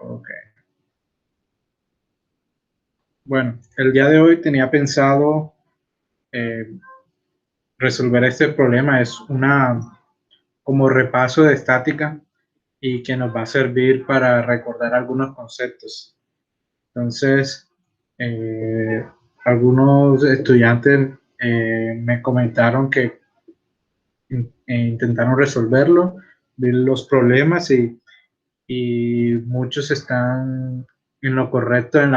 Ok. Bueno, el día de hoy tenía pensado eh, resolver este problema. Es una como repaso de estática y que nos va a servir para recordar algunos conceptos. Entonces, eh, algunos estudiantes me comentaron que intentaron resolverlo, vi los problemas y muchos están en lo correcto en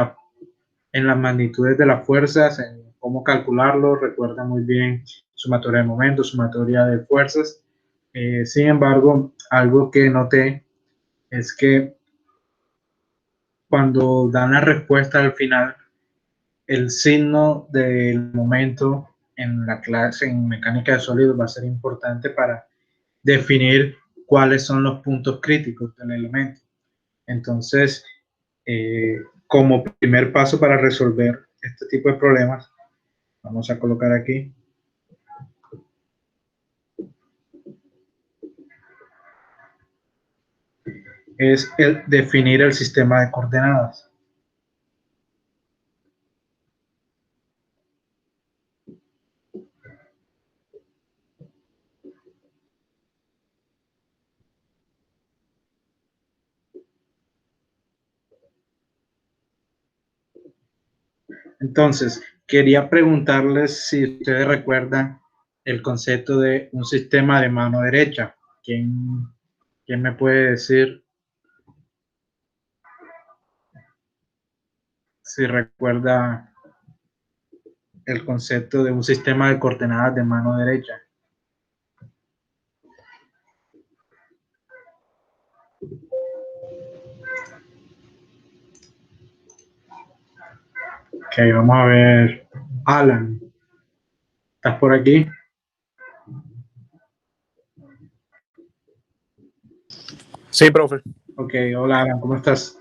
las magnitudes de las fuerzas, en cómo calcularlo, recuerda muy bien sumatoria de momentos, sumatoria de fuerzas. Sin embargo, algo que noté es que cuando dan la respuesta al final, el signo del momento en la clase en mecánica de sólidos va a ser importante para definir cuáles son los puntos críticos del elemento. Entonces, como primer paso para resolver este tipo de problemas, vamos a colocar aquí, es el definir el sistema de coordenadas. Entonces, quería preguntarles si ustedes recuerdan el concepto de un sistema de mano derecha. ¿Quién me puede decir si recuerda el concepto de un sistema de coordenadas de mano derecha? Ok, vamos a ver. Alan, ¿estás por aquí? Sí, profe. Ok, hola Alan, ¿cómo estás?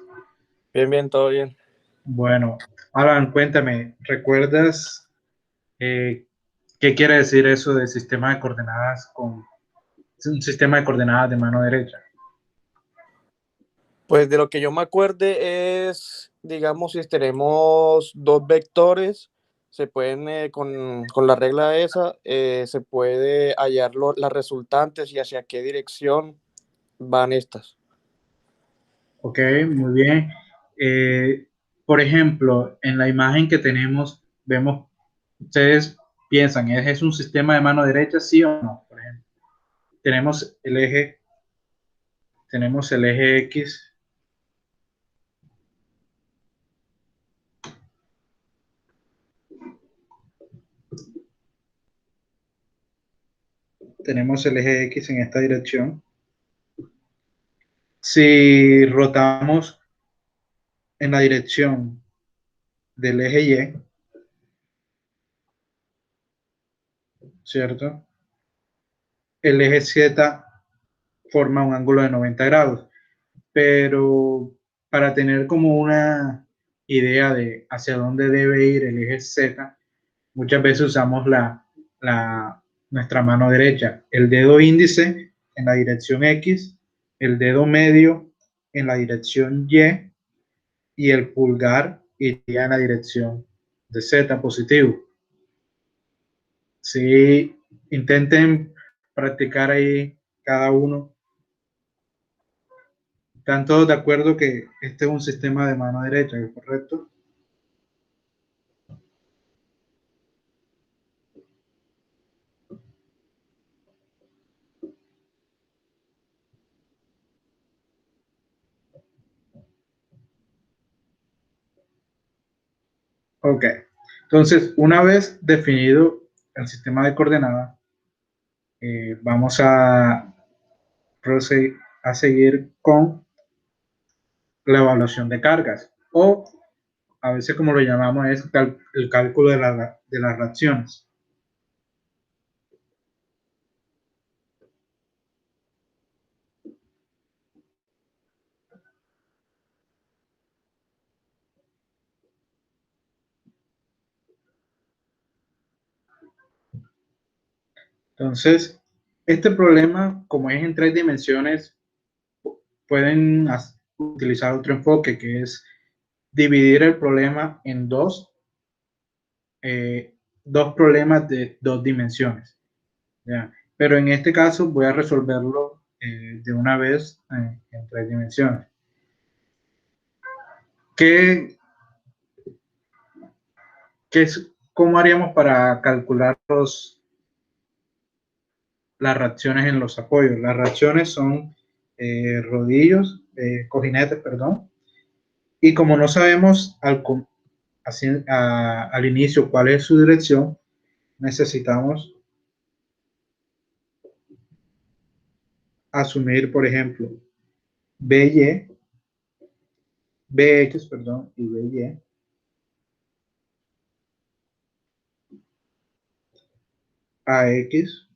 Bien, bien, todo bien. Bueno, Alan, cuéntame, ¿recuerdas qué quiere decir eso de sistema de coordenadas con un sistema de coordenadas de mano derecha? Pues de lo que yo me acuerde es, digamos, si tenemos dos vectores, se pueden, con la regla esa, se puede hallar las resultantes y hacia qué dirección van estas. Ok, muy bien. Eh, por ejemplo, en la imagen que tenemos, vemos, ustedes piensan, ¿es un sistema de mano derecha, sí o no? Por ejemplo, tenemos tenemos el eje X, tenemos el eje X en esta dirección. Si rotamos en la dirección del eje Y, ¿cierto? El eje Z forma un ángulo de 90 grados, pero para tener como una idea de hacia dónde debe ir el eje Z, muchas veces usamos nuestra mano derecha, el dedo índice en la dirección X, el dedo medio en la dirección y el pulgar iría en la dirección de Z positivo. Si intenten practicar ahí cada uno. ¿Están todos de acuerdo que este es un sistema de mano derecha, ¿es correcto? Ok. Entonces, una vez definido el sistema de coordenadas, vamos a seguir con la evaluación de cargas o a veces como lo llamamos es el cálculo de las reacciones. Entonces, este problema, como es en tres dimensiones, pueden utilizar otro enfoque, que es dividir el problema en dos problemas de dos dimensiones. ¿Ya? Pero en este caso voy a resolverlo de una vez en tres dimensiones. ¿Cómo haríamos para calcular las reacciones en los apoyos? Las reacciones son cojinetes, perdón, y como no sabemos al inicio cuál es su dirección, necesitamos asumir, por ejemplo, Bx, perdón, y By, Ax,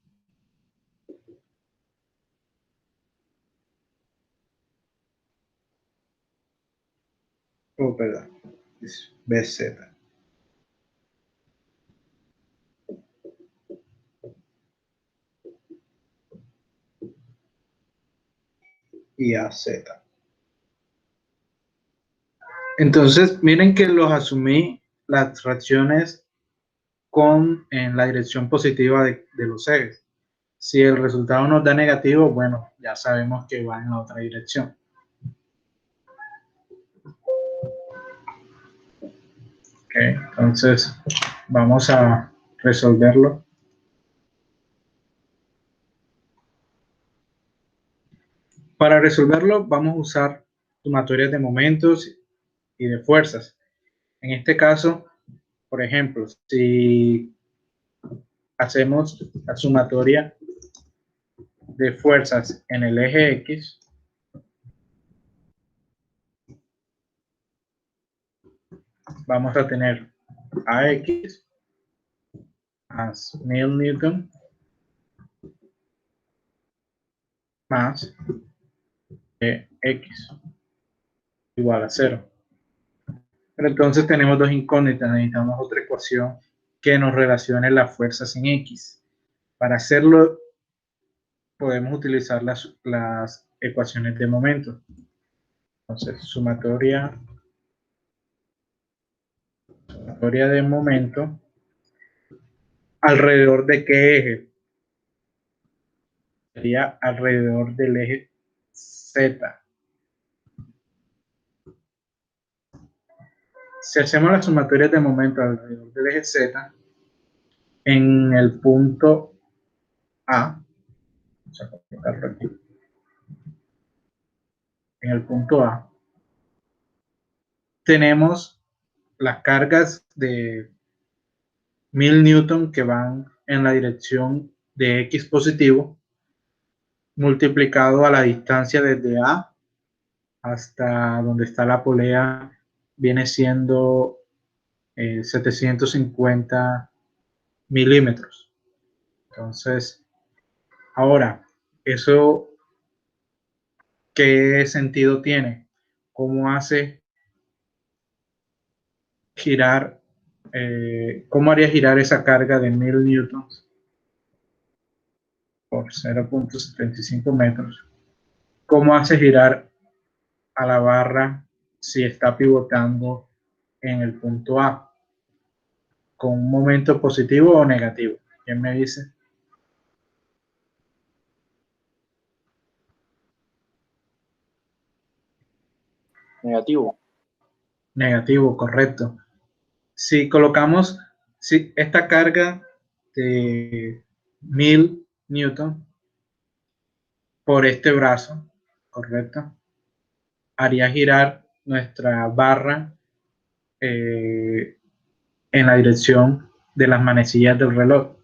perdón, es Bz y Az. Entonces, miren que los asumí las reacciones en la dirección positiva de los ejes. Si el resultado nos da negativo, bueno, ya sabemos que va en la otra dirección. Okay, entonces, vamos a resolverlo. Para resolverlo, vamos a usar sumatorias de momentos y de fuerzas. En este caso, por ejemplo, si hacemos la sumatoria de fuerzas en el eje X, vamos a tener AX más 1000 newton más X igual a 0. Pero entonces tenemos dos incógnitas, necesitamos otra ecuación que nos relacione las fuerzas en X. Para hacerlo, podemos utilizar las ecuaciones de momento. Entonces, sumatoria de momento, ¿alrededor de qué eje? Sería alrededor del eje Z. Si hacemos las sumatorias de momento alrededor del eje Z, en el punto A, vamos a colocarlo aquí, en el punto A, tenemos las cargas de 1000 newton que van en la dirección de X positivo, multiplicado a la distancia desde A hasta donde está la polea, viene siendo 750 milímetros. Entonces, ahora, ¿eso qué sentido tiene? ¿Cómo hace girar, cómo haría girar esa carga de 1000 newtons por 0.75 metros? ¿Cómo hace girar a la barra si está pivotando en el punto A? ¿Con un momento positivo o negativo? ¿Quién me dice? Negativo. Negativo, correcto. Si colocamos esta carga de 1000 newton por este brazo, correcto, haría girar nuestra barra en la dirección de las manecillas del reloj.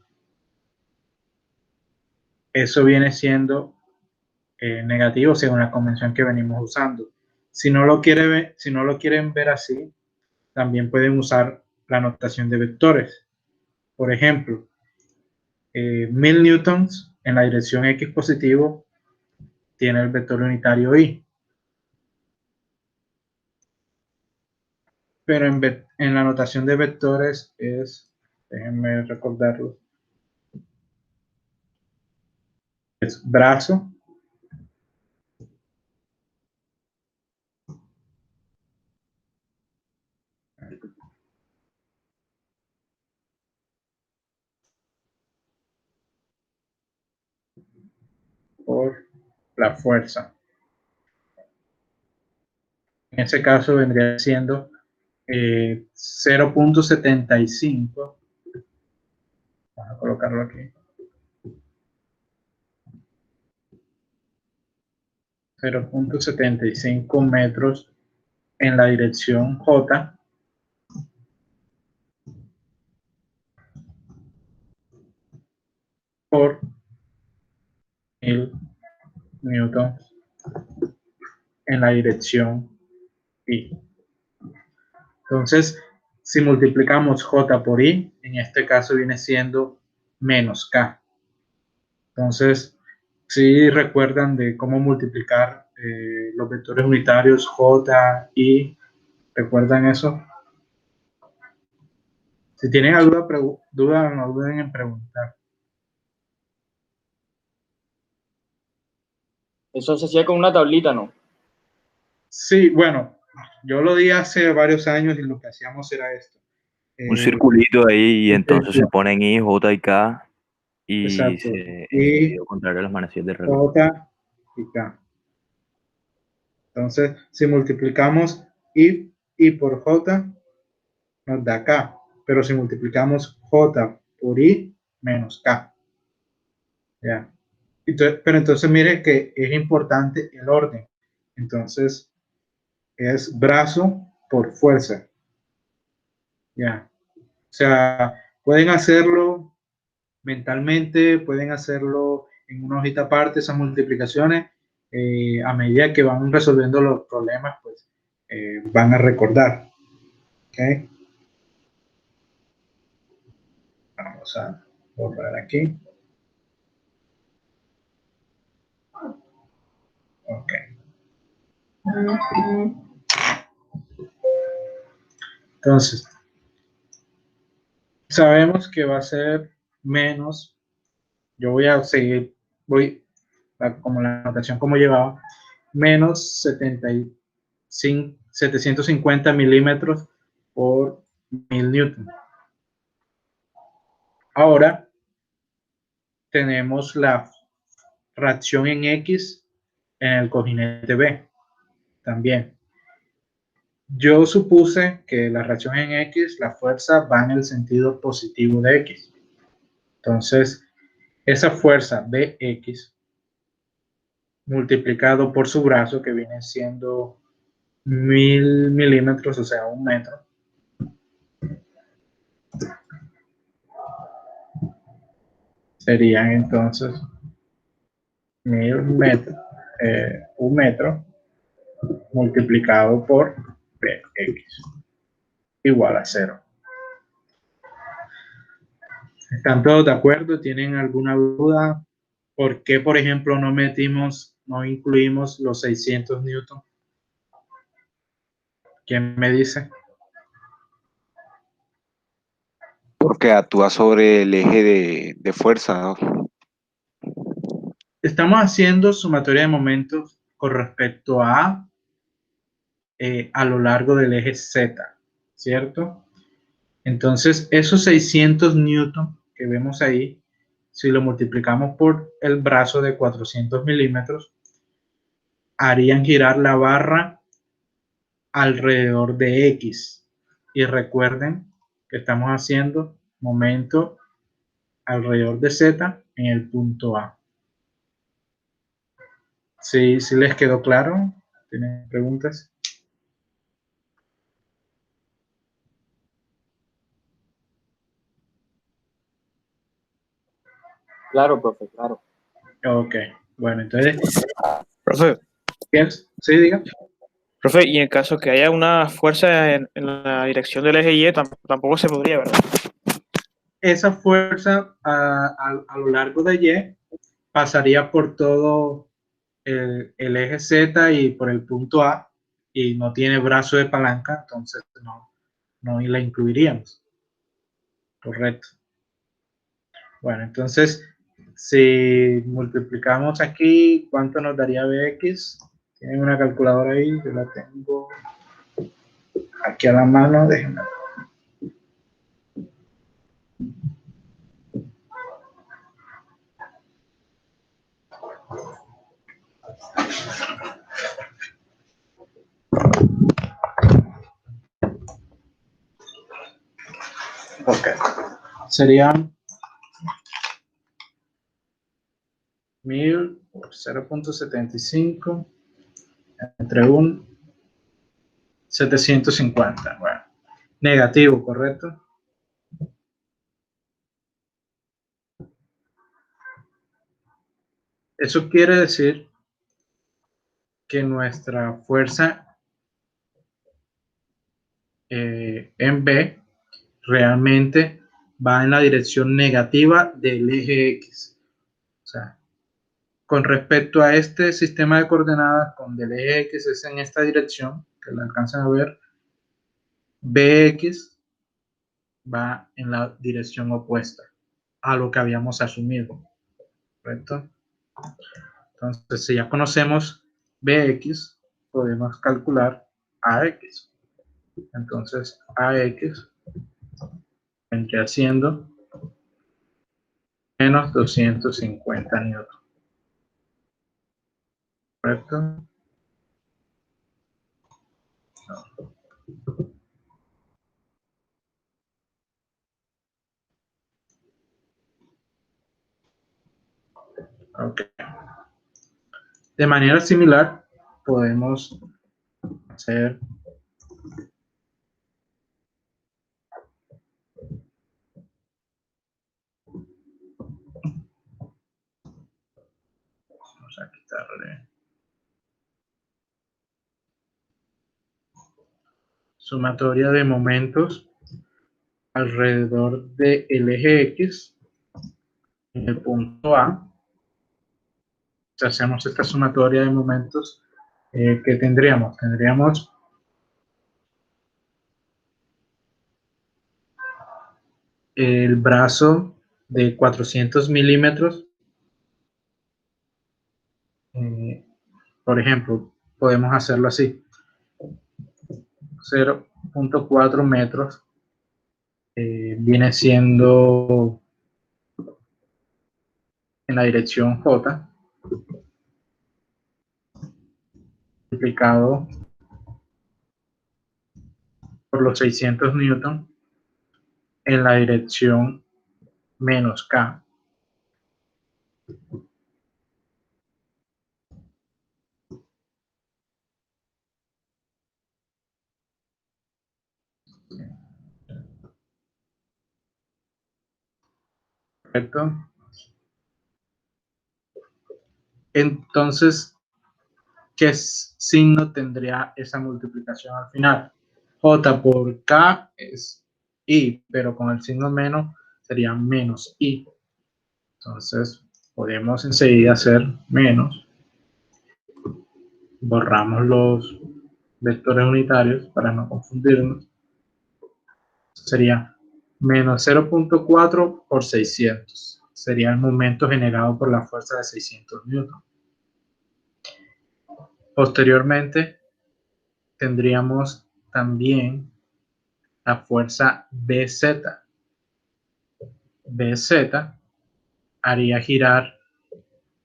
Eso viene siendo negativo según la convención que venimos usando. Si no lo quieren ver así, también pueden usar la notación de vectores. Por ejemplo, 1000 newtons en la dirección X positivo tiene el vector unitario Y. Pero en la notación de vectores déjenme recordarlo, es brazo por la fuerza. En ese caso vendría siendo 0.75. Vamos a colocarlo aquí. 0.75 metros en la dirección J por 1000 newtons en la dirección I. Entonces, si multiplicamos J por I, en este caso viene siendo menos K. Entonces, si recuerdan de cómo multiplicar los vectores unitarios J, I, ¿recuerdan eso? Si tienen alguna duda, no duden en preguntar. Eso se hacía con una tablita, ¿no? Sí, bueno, yo lo di hace varios años y lo que hacíamos era esto. Un circulito ahí y entonces se círculo. ponen I, J y K y Exacto. en Y sentido contrario a las manecillas de reloj. J y K. Entonces, si multiplicamos I por J, nos da K. Pero si multiplicamos J por I, menos K. ¿Ya? Entonces, pero entonces mire que es importante el orden. Entonces, es brazo por fuerza. ¿Ya? O sea, pueden hacerlo mentalmente, pueden hacerlo en una hojita aparte, esas multiplicaciones, a medida que van resolviendo los problemas, pues van a recordar. ¿Okay? Vamos a borrar aquí. Ok. Entonces, sabemos que va a ser menos. Yo voy a seguir, como la notación como llevaba, menos 750 milímetros por 1000 newton. Ahora tenemos la reacción en X en el cojinete B también. Yo supuse que la reacción en X, la fuerza va en el sentido positivo de X. Entonces, esa fuerza de X multiplicado por su brazo, que viene siendo 1000 milímetros, o sea, 1 metro, serían entonces 1000 metros, 1 metro multiplicado por X igual a 0. ¿Están todos de acuerdo? ¿Tienen alguna duda? ¿Por qué, por ejemplo, no incluimos los 600 newton? ¿Quién me dice? Porque actúa sobre el eje de fuerza, ¿no? Estamos haciendo sumatoria de momentos con respecto a lo largo del eje Z, ¿cierto? Entonces, esos 600 newton que vemos ahí, si lo multiplicamos por el brazo de 400 milímetros, harían girar la barra alrededor de X. Y recuerden que estamos haciendo momento alrededor de Z en el punto A. ¿Sí les quedó claro? ¿Tienen preguntas? Claro, profe, claro. Ok, bueno, entonces, Profe, sí, diga. profe, y en caso que haya una fuerza en la dirección del eje Y, tampoco se podría, ¿verdad? Esa fuerza a lo largo de Y pasaría por todo el eje Z y por el punto A y no tiene brazo de palanca, entonces no la incluiríamos. Correcto. Bueno, entonces, si multiplicamos aquí, ¿cuánto nos daría Bx? ¿Tienen una calculadora ahí? Yo la tengo aquí a la mano, déjenme. serían 1000 por 0.75 entre 750. Bueno, negativo, ¿correcto? Eso quiere decir que nuestra fuerza en B realmente va en la dirección negativa del eje X. O sea, con respecto a este sistema de coordenadas, donde el eje X es en esta dirección, que la alcanzan a ver, BX va en la dirección opuesta a lo que habíamos asumido, ¿correcto? Entonces, si ya conocemos BX, podemos calcular AX. Entonces, AX vendría siendo menos 250 newton, ¿correcto? No. Ok. De manera similar, podemos hacer vamos a quitarle sumatoria de momentos alrededor del eje X en el punto A. Si hacemos esta sumatoria de momentos, ¿qué tendríamos? Tendríamos el brazo de 400 milímetros. Por ejemplo, podemos hacerlo así. 0.4 metros viene siendo en la dirección J, multiplicado por los 600 newton en la dirección menos K. ¿Correcto? Entonces, ¿qué signo tendría esa multiplicación al final? J por K es I, pero con el signo menos sería menos I. Entonces, podemos enseguida hacer menos. Borramos los vectores unitarios para no confundirnos. Sería menos 0.4 por 600. Sería el momento generado por la fuerza de 600 newton. Posteriormente, tendríamos también la fuerza BZ. BZ haría girar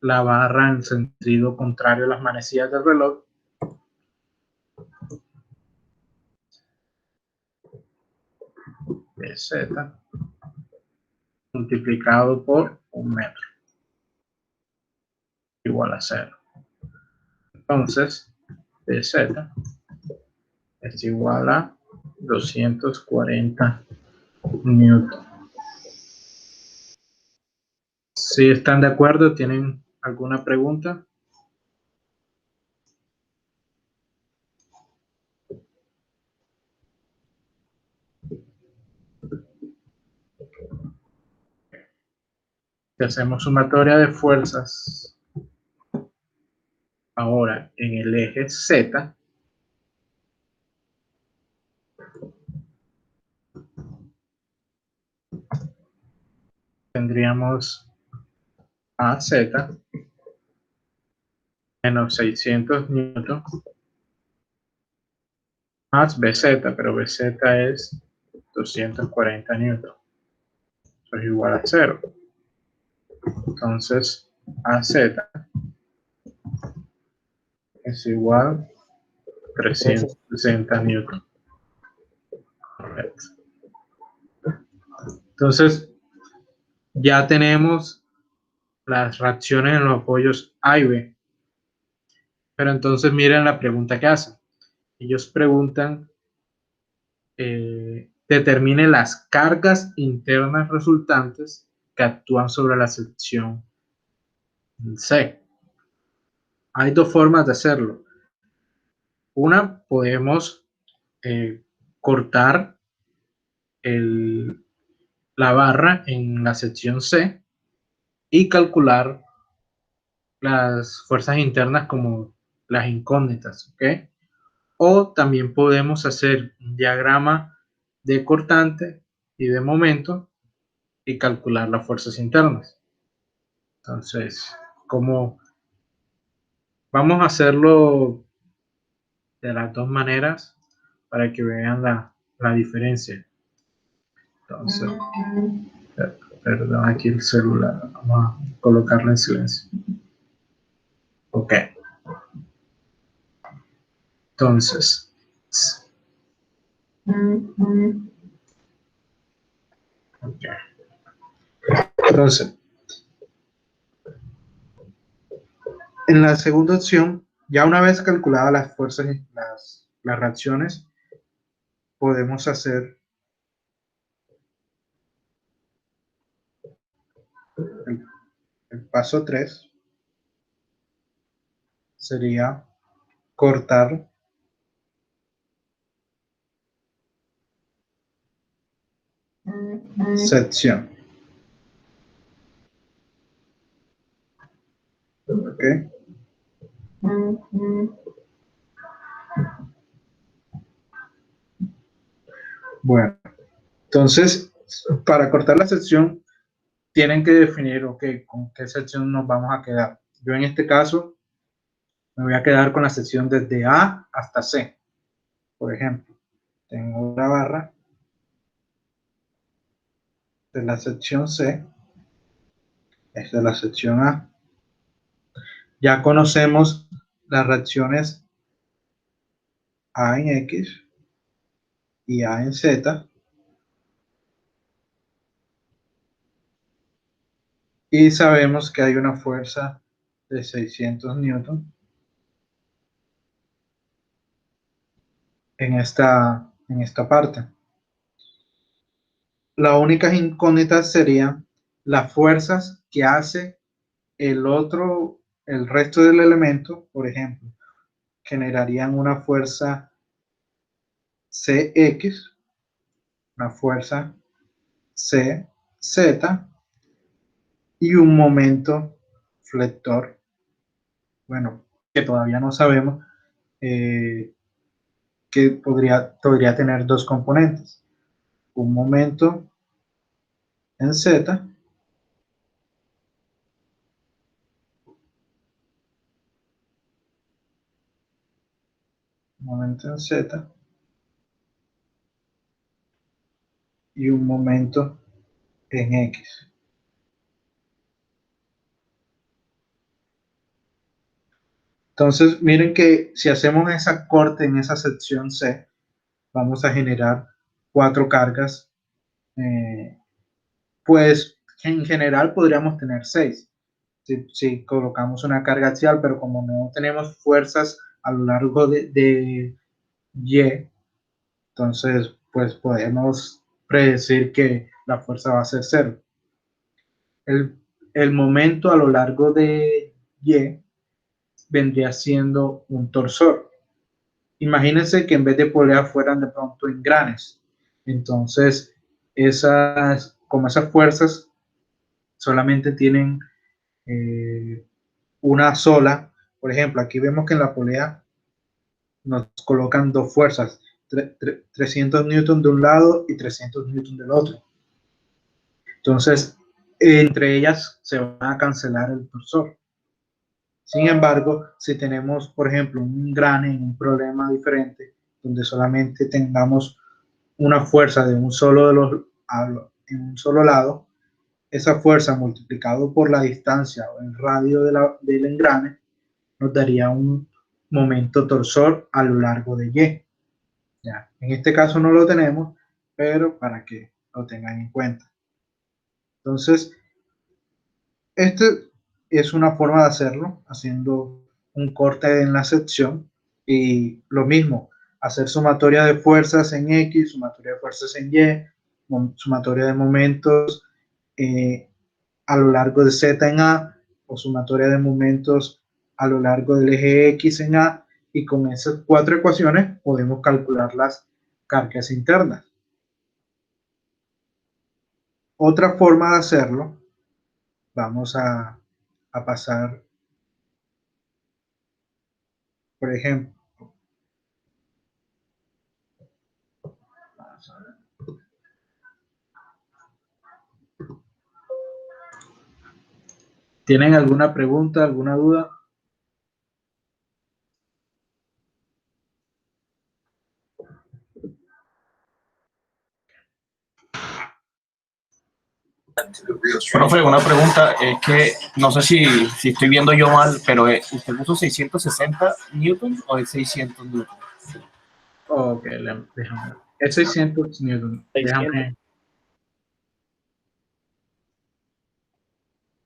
la barra en sentido contrario a las manecillas del reloj. BZ multiplicado por 1 metro igual a 0. Entonces, BZ es igual a 240 newton. Si están de acuerdo, ¿tienen alguna pregunta? Si hacemos sumatoria de fuerzas ahora en el eje Z, tendríamos AZ menos 600 newton más BZ, pero BZ es 240 newton. Eso es igual a 0. Entonces, AZ es igual a 360 newton. Correcto. Entonces, ya tenemos las reacciones en los apoyos A y B. Pero entonces miren la pregunta que hacen. Ellos preguntan, determine las cargas internas resultantes que actúan sobre la sección C. Hay dos formas de hacerlo. Una, podemos cortar la barra en la sección C y calcular las fuerzas internas como las incógnitas, ¿ok? O también podemos hacer un diagrama de cortante y de momento y calcular las fuerzas internas. Entonces, como vamos a hacerlo de las dos maneras para que vean la diferencia. Entonces, perdón, aquí el celular, vamos a colocarlo en silencio. Ok. Entonces, okay. Entonces, en la segunda opción, ya una vez calculadas las fuerzas y las reacciones, podemos hacer el paso 3, sería cortar sección. Ok. Bueno, entonces, para cortar la sección, tienen que definir, ok, con qué sección nos vamos a quedar. Yo en este caso, me voy a quedar con la sección desde A hasta C. Por ejemplo, tengo una barra de la sección C, es de la sección A. Ya conocemos las reacciones A en X y A en Z. Y sabemos que hay una fuerza de 600 newton en esta parte. La única incógnita serían las fuerzas que hace el resto del elemento. Por ejemplo, generarían una fuerza CX, una fuerza CZ y un momento flector, bueno, que todavía no sabemos, que podría tener dos componentes, un momento en Z y un momento en X. Entonces, miren que si hacemos esa corte en esa sección C, vamos a generar 4 cargas. Pues en general podríamos tener 6 si colocamos una carga axial, pero como no tenemos fuerzas a lo largo de Y, entonces pues podemos predecir que la fuerza va a ser 0. El momento a lo largo de Y vendría siendo un torsor. Imagínense que en vez de poleas fueran de pronto engranes. Entonces, como esas fuerzas solamente tienen una sola, por ejemplo, aquí vemos que en la polea nos colocan dos fuerzas, 300 newton de un lado y 300 newton del otro. Entonces, entre ellas se van a cancelar el torsor. Sin embargo, si tenemos, por ejemplo, un engrane en un problema diferente, donde solamente tengamos una fuerza de en un solo lado, esa fuerza multiplicado por la distancia o el radio del engrane nos daría un momento torsor a lo largo de Y. Ya, en este caso no lo tenemos, pero para que lo tengan en cuenta. Entonces, Esta es una forma de hacerlo, haciendo un corte en la sección y lo mismo, hacer sumatoria de fuerzas en X, sumatoria de fuerzas en Y, sumatoria de momentos a lo largo de Z en A, o sumatoria de momentos a lo largo del eje X en A, y con esas 4 ecuaciones podemos calcular las cargas internas. Otra forma de hacerlo, vamos a pasar, por ejemplo, ¿tienen alguna pregunta, alguna duda? Profe, una pregunta, es que no sé si estoy viendo yo mal, pero ¿usted puso 660 newtons o es 600 newtons? Ok, déjame ver. Es 600 newton. 600. Déjame.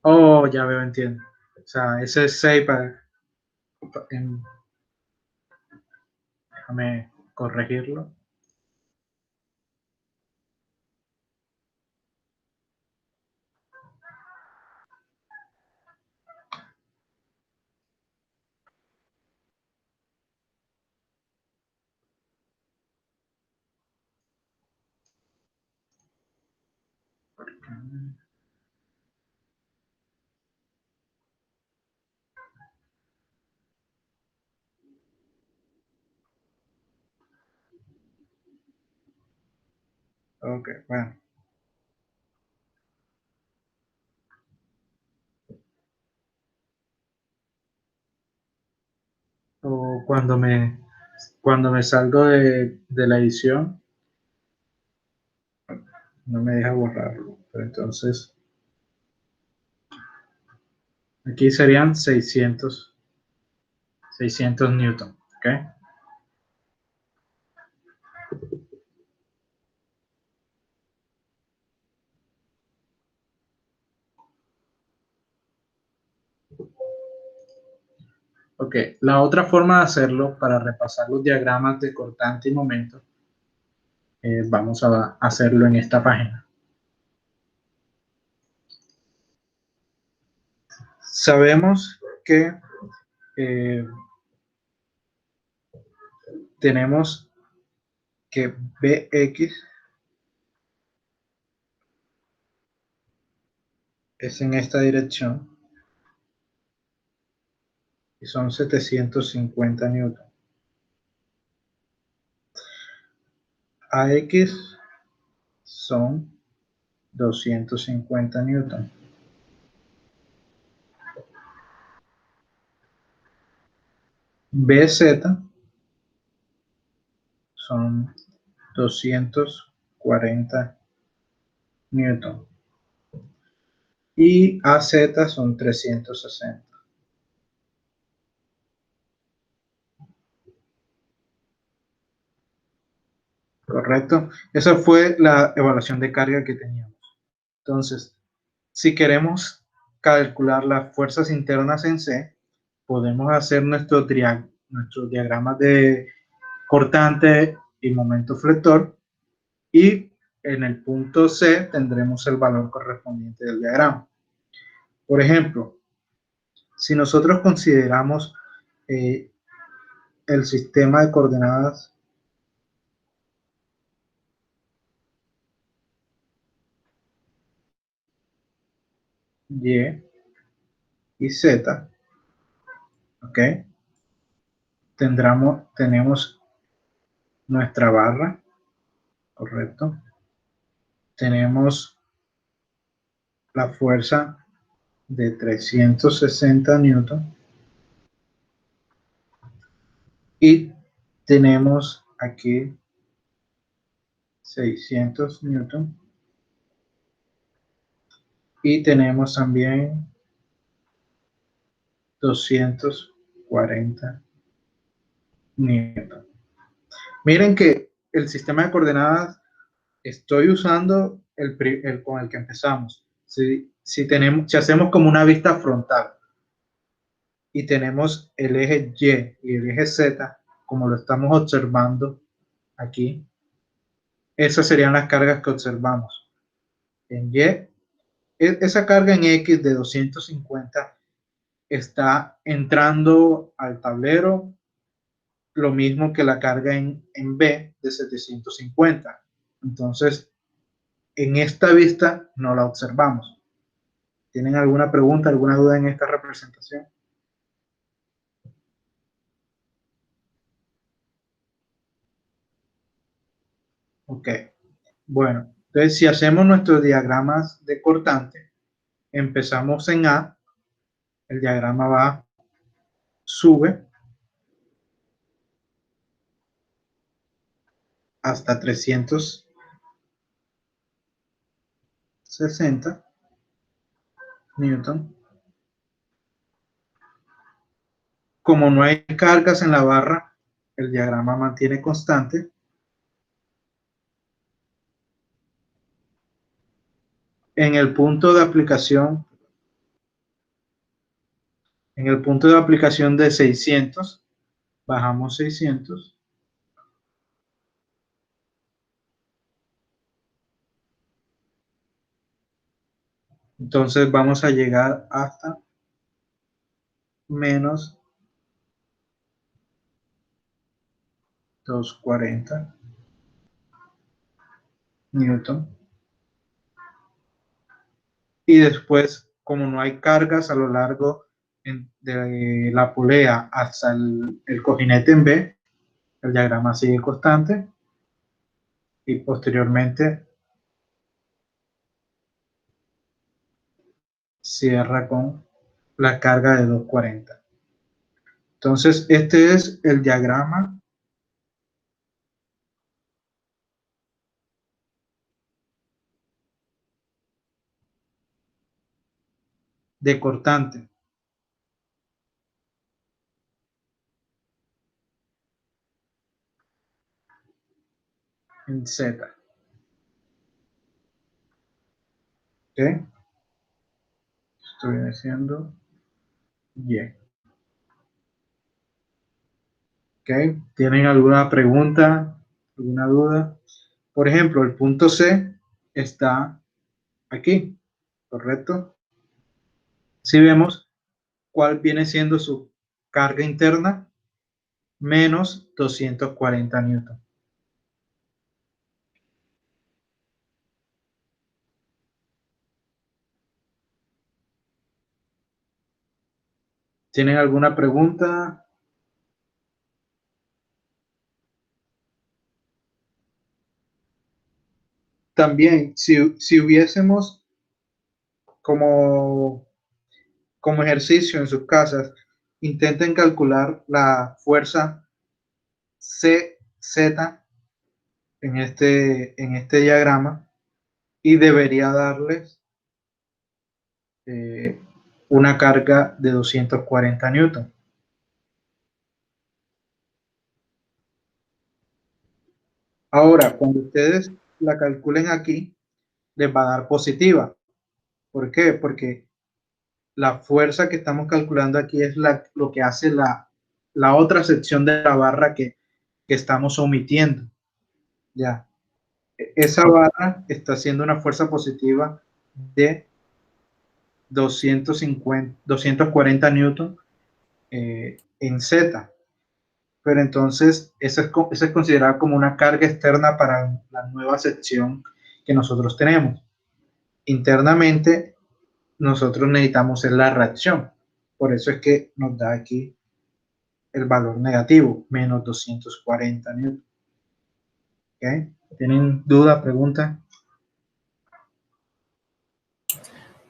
Oh, ya veo, entiendo. O sea, ese es 6 déjame corregirlo. Ok, bueno. O cuando me salgo de la edición, no me deja borrarlo. Pero entonces, aquí serían 600 newton. ¿Ok? Ok, la otra forma de hacerlo para repasar los diagramas de cortante y momento, vamos a hacerlo en esta página. Sabemos que tenemos que Bx es en esta dirección y son 750 newton. Ax son 250 newton. Bz son 240 newton. Y AZ son 360. ¿Correcto? Esa fue la evaluación de carga que teníamos. Entonces, si queremos calcular las fuerzas internas en C, podemos hacer nuestros diagramas de cortante y momento flector, y en el punto C tendremos el valor correspondiente del diagrama. Por ejemplo, si nosotros consideramos el sistema de coordenadas Y y Z, ¿ok? Tenemos nuestra barra, ¿correcto? Tenemos la fuerza de 360 newton y tenemos aquí 600 newton y tenemos también 240 newton. Miren que el sistema de coordenadas estoy usando el con el que empezamos. Si si hacemos como una vista frontal y tenemos el eje Y y el eje Z, como lo estamos observando aquí, esas serían las cargas que observamos. En Y, esa carga en X de 250 está entrando al tablero, lo mismo que la carga en B de 750. Entonces, en esta vista no la observamos. ¿Tienen alguna pregunta, alguna duda en esta representación? Ok, bueno, entonces si hacemos nuestros diagramas de cortante, empezamos en A, el diagrama va, sube hasta 360 Newton. Como no hay cargas en la barra, el diagrama mantiene constante. En el punto de aplicación, de 600, bajamos 600. Entonces vamos a llegar hasta menos 240 Newton. Y después, como no hay cargas a lo largo de la polea hasta el cojinete en B, el diagrama sigue constante y posteriormente cierra con la carga de 240. Entonces, este es el diagrama de cortante. En Z. ¿Ok? Esto viene siendo Y. ¿Ok? ¿Tienen alguna pregunta? ¿Alguna duda? Por ejemplo, el punto C está aquí, ¿correcto? Si vemos cuál viene siendo su carga interna, menos 240 newton. ¿Tienen alguna pregunta? También, si hubiésemos como ejercicio en sus casas, intenten calcular la fuerza CZ en este diagrama y debería darles una carga de 240 newton. Ahora, cuando ustedes la calculen aquí, les va a dar positiva. ¿Por qué? Porque la fuerza que estamos calculando aquí es lo que hace la otra sección de la barra que estamos omitiendo. Ya. Esa barra está haciendo una fuerza positiva de 240 newton en Z. Pero entonces esa es considerada como una carga externa para la nueva sección que nosotros tenemos. Internamente nosotros necesitamos la reacción. Por eso es que nos da aquí el valor negativo, menos 240 newton. ¿Okay? ¿Tienen duda, pregunta?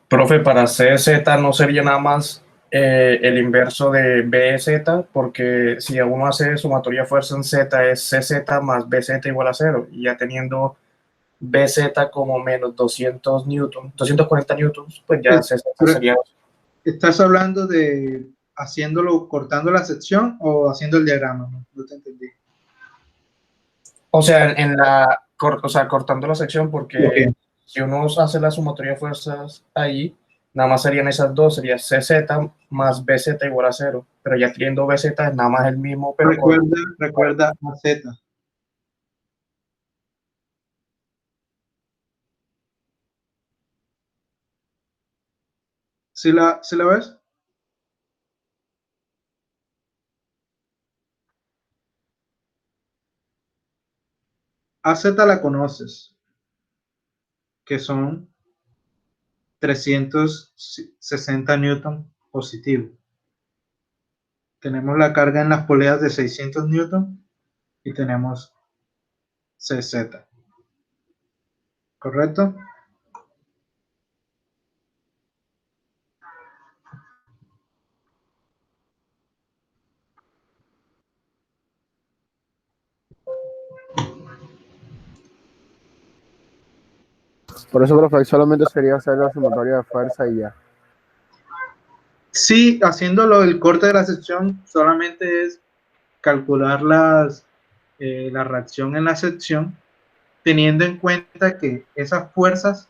Profe, para CZ no sería nada más el inverso de BZ, porque si uno hace sumatoria de fuerza en Z es CZ más BZ igual a 0, y ya teniendo BZ como menos 200 newton, 240 newtons, pues ya CZ sería... ¿Estás hablando de cortando la sección o haciendo el diagrama? No te entendí. O sea, cortando la sección, porque si uno hace la sumatoria de fuerzas ahí, nada más serían esas dos, sería CZ más BZ igual a 0, pero ya teniendo BZ es nada más el mismo, pero Recuerda AZ. ¿Sí la ves? AZ la conoces, que son 360 newton positivo. Tenemos la carga en las poleas de 600 newton y tenemos CZ. ¿Correcto? Por eso, profe, solamente sería hacer la sumatoria de fuerza y ya. Sí, haciéndolo el corte de la sección solamente es calcular la reacción en la sección, teniendo en cuenta que esas fuerzas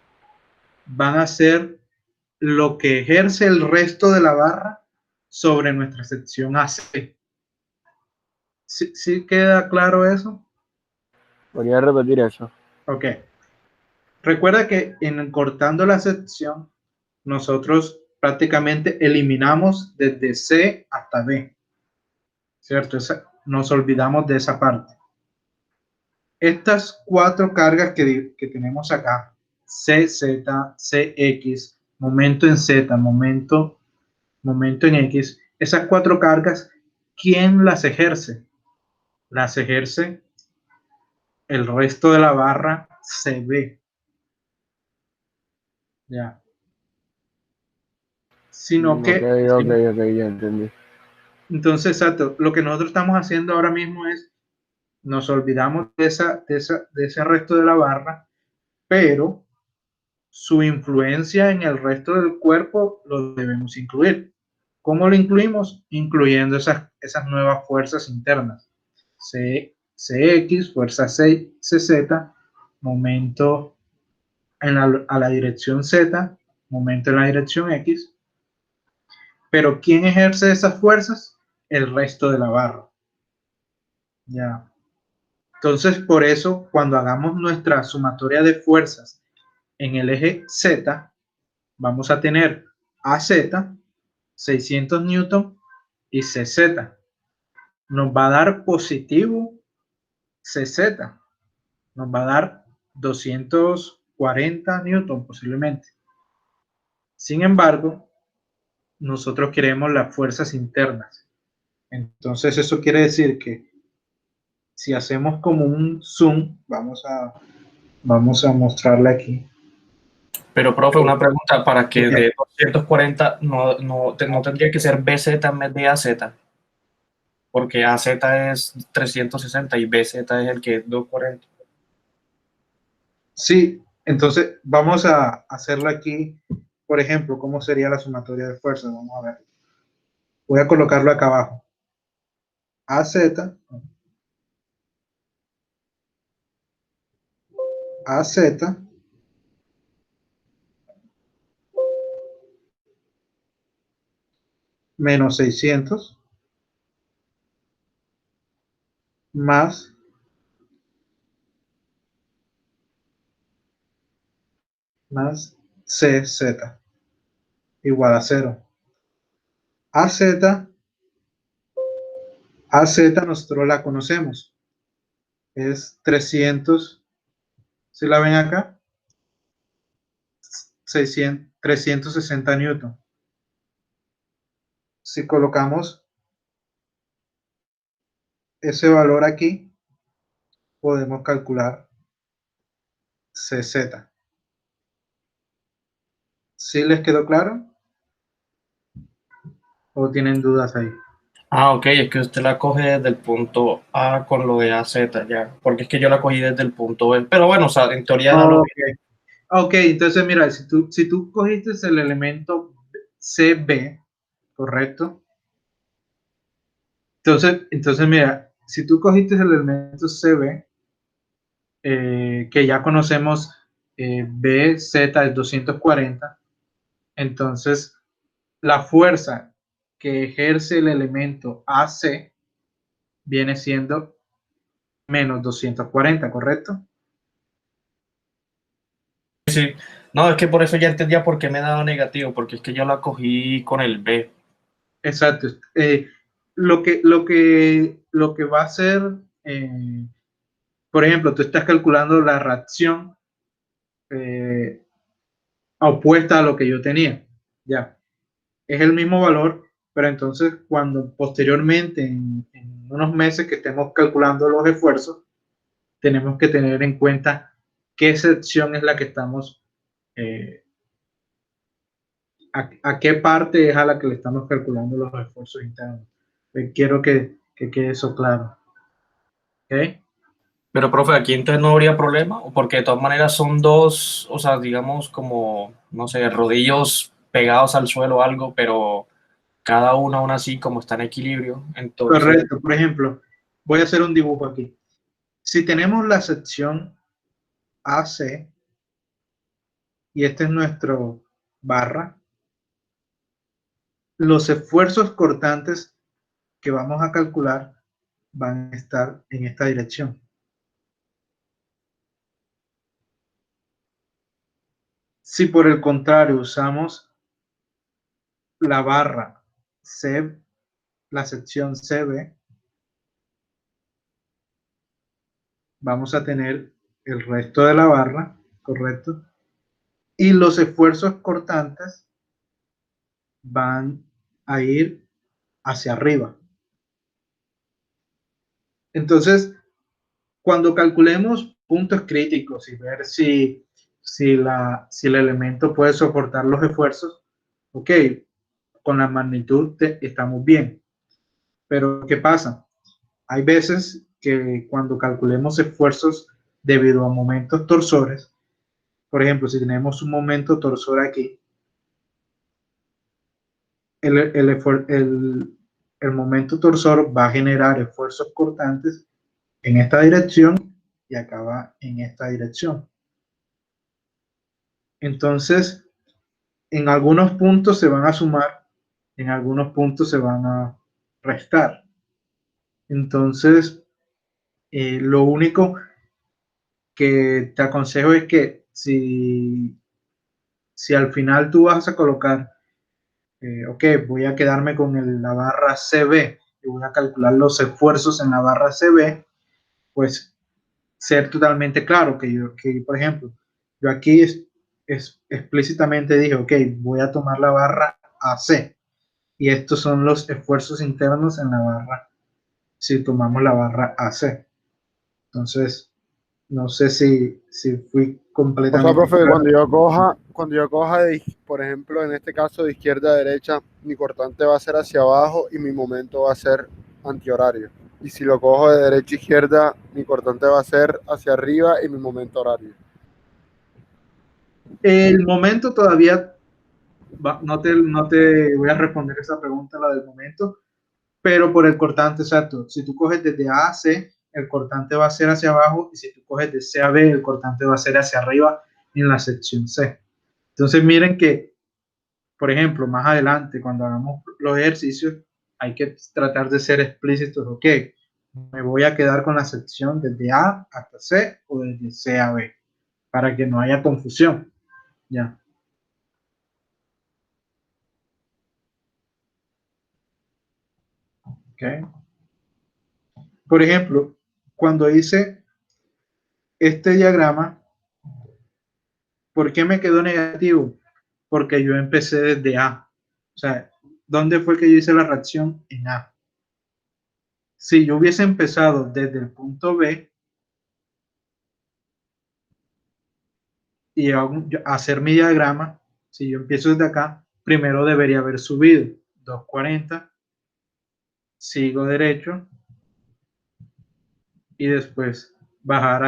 van a ser lo que ejerce el resto de la barra sobre nuestra sección AC. ¿Sí queda claro eso? ¿Podría repetir eso? Ok. Recuerda que en cortando la sección, nosotros prácticamente eliminamos desde C hasta B, ¿cierto? Nos olvidamos de esa parte. Estas cuatro cargas que tenemos acá, CZ, CX, momento en Z, momento en X, esas cuatro cargas, ¿quién las ejerce? Las ejerce el resto de la barra CB. Ya. Sino que... Ok, ya entendí. Entonces, exacto, lo que nosotros estamos haciendo ahora mismo es, nos olvidamos de ese resto de la barra, pero su influencia en el resto del cuerpo lo debemos incluir. ¿Cómo lo incluimos? Incluyendo esas nuevas fuerzas internas. CX, fuerza CZ, momento a la dirección Z, momento en la dirección X. Pero ¿quién ejerce esas fuerzas? El resto de la barra. Ya. Entonces, por eso, cuando hagamos nuestra sumatoria de fuerzas en el eje Z, vamos a tener AZ, 600 newton, y CZ. Nos va a dar positivo CZ. Nos va a dar 240 newton posiblemente. Sin embargo, nosotros queremos las fuerzas internas. Entonces, eso quiere decir que si hacemos como un zoom, vamos a mostrarle aquí. Pero, profe, una pregunta, para que de 240 no tendría que ser BZ en vez de AZ, porque AZ es 360 y BZ es el que es 240. Sí, entonces vamos a hacerlo aquí, por ejemplo, ¿cómo sería la sumatoria de fuerzas? Vamos a ver. Voy a colocarlo acá abajo. AZ menos 600 más CZ igual a 0. AZ nosotros la conocemos. Es 300, ¿sí la ven acá? 360 newton. Si colocamos ese valor aquí, podemos calcular CZ. ¿Sí les quedó claro? ¿O tienen dudas ahí? Ah, ok, es que usted la coge desde el punto A con lo de AZ, ya, porque es que yo la cogí desde el punto B, pero bueno, o sea, en teoría da lo mismo. Ok, entonces mira, si tú cogiste el elemento CB, ¿correcto? Entonces mira, si tú cogiste el elemento CB, que ya conocemos, BZ es 240, Entonces, la fuerza que ejerce el elemento AC viene siendo menos 240, ¿correcto? Sí. No, es que por eso ya entendía por qué me daba negativo, porque es que yo la cogí con el B. Exacto. Lo que va a ser, por ejemplo, tú estás calculando la reacción eh, opuesta a lo que yo tenía. Ya, es el mismo valor, pero entonces cuando posteriormente, en unos meses que estemos calculando los esfuerzos, tenemos que tener en cuenta qué sección es la que estamos, eh, a qué parte es a la que le estamos calculando los esfuerzos internos. Quiero que quede eso claro. ¿Ok? Pero, profe, aquí entonces no habría problema, porque de todas maneras son dos, o sea, digamos como, no sé, rodillos pegados al suelo o algo, pero cada uno aún así como está en equilibrio. Entonces, Correcto. Por ejemplo, voy a hacer un dibujo aquí. Si tenemos la sección AC y este es nuestro barra, los esfuerzos cortantes que vamos a calcular van a estar en esta dirección. Si por el contrario usamos la barra C, la sección CB, vamos a tener el resto de la barra, ¿correcto? Y los esfuerzos cortantes van a ir hacia arriba. Entonces, cuando calculemos puntos críticos y ver si el elemento puede soportar los esfuerzos, ok, con la magnitud estamos bien. Pero, ¿qué pasa? Hay veces que cuando calculemos esfuerzos debido a momentos torsores, por ejemplo, si tenemos un momento torsor aquí, el momento torsor va a generar esfuerzos cortantes en esta dirección y acaba en esta dirección. Entonces, en algunos puntos se van a sumar, en algunos puntos se van a restar. Entonces, lo único que te aconsejo es que si al final tú vas a colocar, ok, voy a quedarme con la barra CB y voy a calcular los esfuerzos en la barra CB, pues ser totalmente claro que por ejemplo, yo aquí explícitamente dije, ok, voy a tomar la barra AC y estos son los esfuerzos internos en la barra si tomamos la barra AC. Entonces, no sé si fui O sea, completamente profe, claro. cuando yo coja, por ejemplo, en este caso de izquierda a derecha, mi cortante va a ser hacia abajo y mi momento va a ser antihorario. Y si lo cojo de derecha a izquierda, mi cortante va a ser hacia arriba y mi momento horario. El momento todavía, no te voy a responder esa pregunta, la del momento, pero por el cortante, exacto. Si tú coges desde A a C, el cortante va a ser hacia abajo, y si tú coges de C a B, el cortante va a ser hacia arriba en la sección C. Entonces miren que, por ejemplo, más adelante, cuando hagamos los ejercicios, hay que tratar de ser explícitos, ok, me voy a quedar con la sección desde A hasta C o desde C a B, para que no haya confusión. Ya. Okay. Por ejemplo, cuando hice este diagrama, ¿por qué me quedó negativo? Porque yo empecé desde A. O sea, ¿dónde fue que yo hice la reacción? En A. Si yo hubiese empezado desde el punto B y hacer mi diagrama, si yo empiezo desde acá, primero debería haber subido 240, sigo derecho y después bajar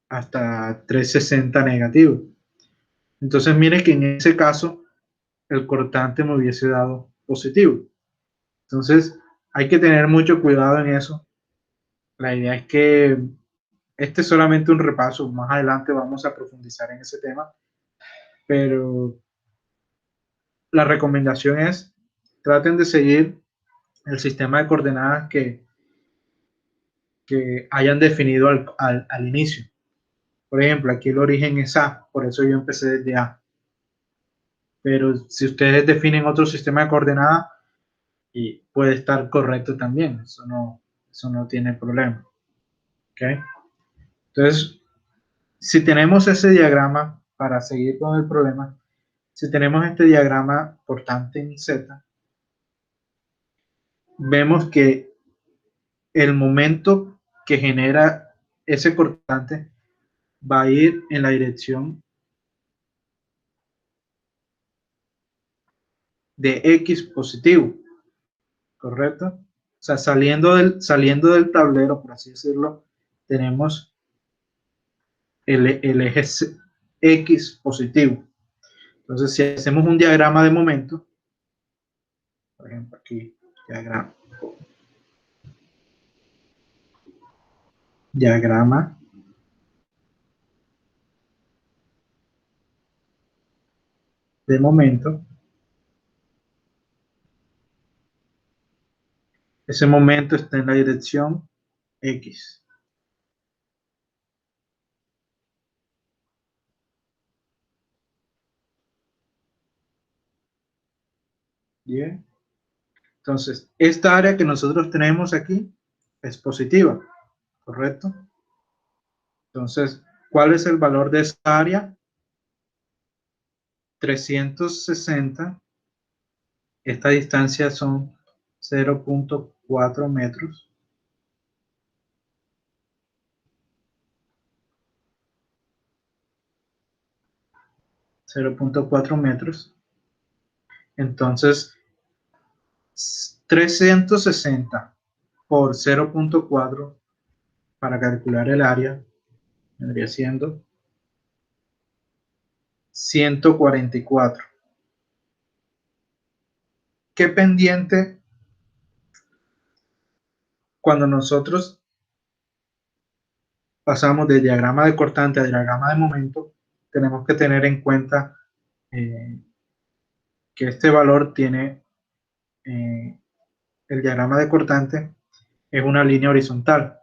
hasta 360 negativo. Entonces, mire que en ese caso el cortante me hubiese dado positivo. Entonces, hay que tener mucho cuidado en eso. La idea es que este es solamente un repaso. Más adelante vamos a profundizar en ese tema. pero la recomendación es traten de seguir el sistema de coordenadas que hayan definido al inicio. Por ejemplo, aquí el origen es A, por eso yo empecé desde A. Pero si ustedes definen otro sistema de coordenadas, y puede estar correcto también, eso no tiene problema. ¿Okay? Entonces, si tenemos ese diagrama, para seguir con el problema, si tenemos este diagrama cortante en Z, vemos que el momento que genera ese cortante va a ir en la dirección de X positivo, ¿correcto? O sea, saliendo del tablero, por así decirlo, tenemos el eje X positivo. Entonces, si hacemos un diagrama de momento, por ejemplo, aquí, diagrama de momento, ese momento está en la dirección X. Bien. Entonces, esta área que nosotros tenemos aquí es positiva, ¿correcto? Entonces, ¿cuál es el valor de esta área? 360. Esta distancia son 0.4 metros. Entonces, 360 por 0.4 para calcular el área vendría siendo 144. ¿Qué pendiente cuando nosotros pasamos del diagrama de cortante al diagrama de momento? Tenemos que tener en cuenta que este valor tiene el diagrama de cortante es una línea horizontal.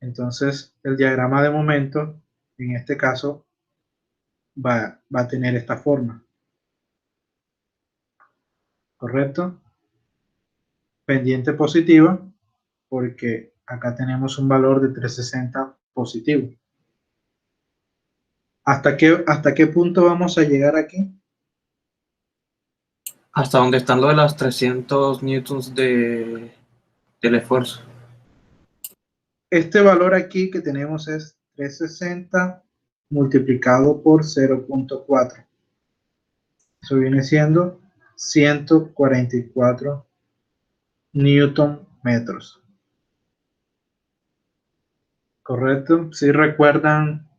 Entonces, el diagrama de momento, en este caso, va a tener esta forma. ¿Correcto? Pendiente positiva, porque acá tenemos un valor de 360 positivo. ¿Hasta qué punto vamos a llegar aquí? Hasta donde están lo de las 300 newtons del esfuerzo. Este valor aquí que tenemos es 360 multiplicado por 0.4. Eso viene siendo 144 newton metros. ¿Correcto? Si recuerdan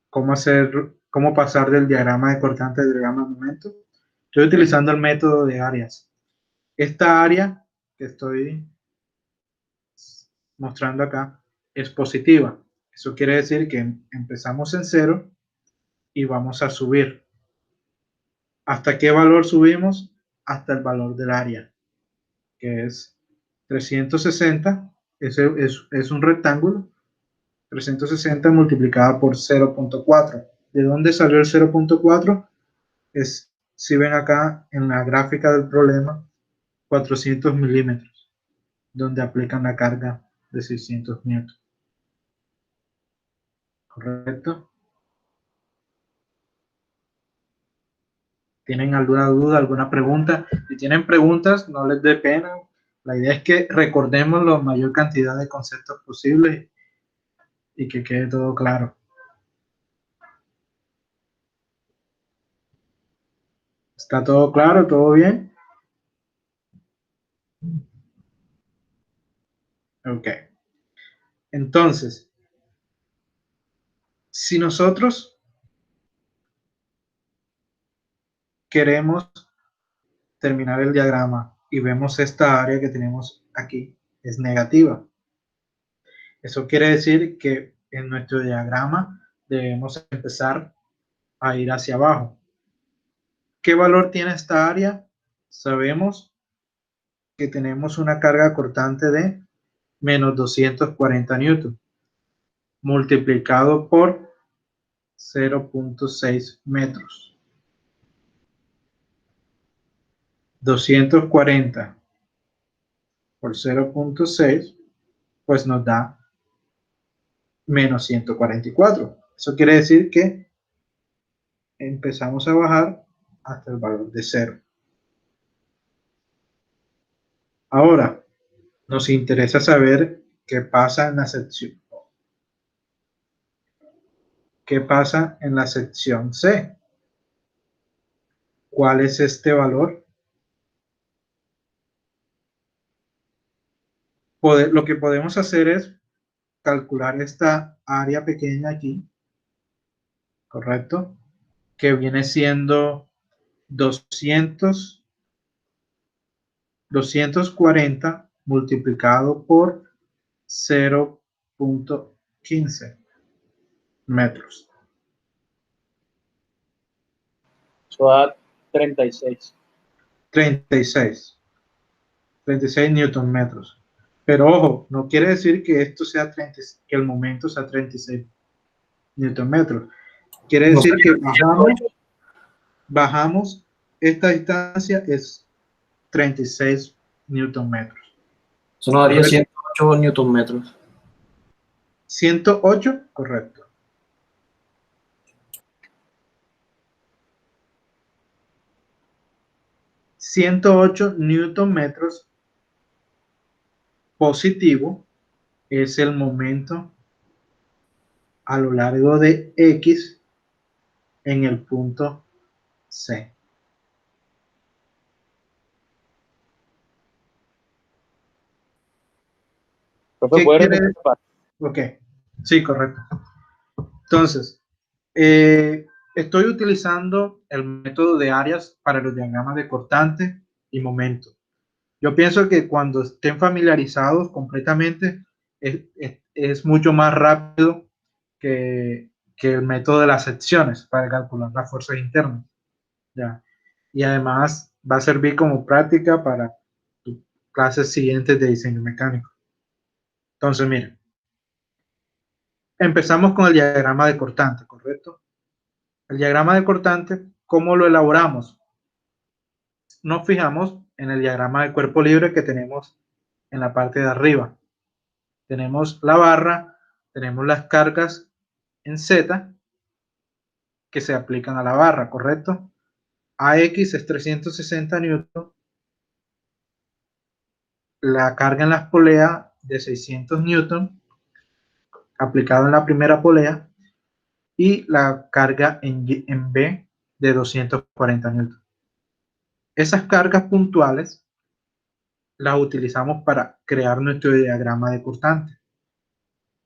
cómo pasar del diagrama de cortante al diagrama de momento. Estoy utilizando el método de áreas. Esta área que estoy mostrando acá es positiva. Eso quiere decir que empezamos en 0 y vamos a subir. ¿Hasta qué valor subimos? Hasta el valor del área, que es 360. Ese es un rectángulo. 360 multiplicada por 0.4. ¿De dónde salió el 0.4? Es, si ven acá en la gráfica del problema, 400 milímetros, donde aplican la carga de 600 newtons. ¿Correcto? ¿Tienen alguna duda, alguna pregunta? Si tienen preguntas, no les dé pena. La idea es que recordemos la mayor cantidad de conceptos posibles y que quede todo claro. ¿Está todo claro? ¿Todo bien? Ok. Entonces, si nosotros queremos terminar el diagrama y vemos esta área que tenemos aquí, es negativa. Eso quiere decir que en nuestro diagrama debemos empezar a ir hacia abajo. ¿Qué valor tiene esta área? Sabemos que tenemos una carga cortante de menos 240 newton multiplicado por 0.6 metros. 240 por 0.6 pues nos da menos 144. Eso quiere decir que empezamos a bajar hasta el valor de 0. Ahora, nos interesa saber qué pasa en la sección. ¿Qué pasa en la sección C? ¿Cuál es este valor? Lo que podemos hacer es calcular esta área pequeña aquí, ¿correcto? Que viene siendo 240 multiplicado por 0.15 metros. Eso da 36. 36 newton metros. Pero ojo, no quiere decir que esto sea que el momento sea 36 newton metros. Quiere decir que bajamos, esta distancia es 36 newton metros. Eso nos daría 108 newton metros. 108, correcto. ...108 newton metros positivo es el momento a lo largo de X en el punto C. Profe, ¿puede repetir esa parte? Ok, sí, correcto. Entonces, estoy utilizando el método de áreas para los diagramas de cortante y momento. Yo pienso que cuando estén familiarizados completamente, es mucho más rápido que el método de las secciones para calcular las fuerzas internas. ¿Ya? Y además va a servir como práctica para tus clases siguientes de diseño mecánico. Entonces, miren, empezamos con el diagrama de cortante, ¿correcto? El diagrama de cortante, ¿cómo lo elaboramos? Nos fijamos en el diagrama de cuerpo libre que tenemos en la parte de arriba. Tenemos la barra, tenemos las cargas en Z que se aplican a la barra, ¿correcto? AX es 360 newton, la carga en las poleas de 600 newton aplicado en la primera polea y la carga en B de 240 newton. Esas cargas puntuales las utilizamos para crear nuestro diagrama de cortante.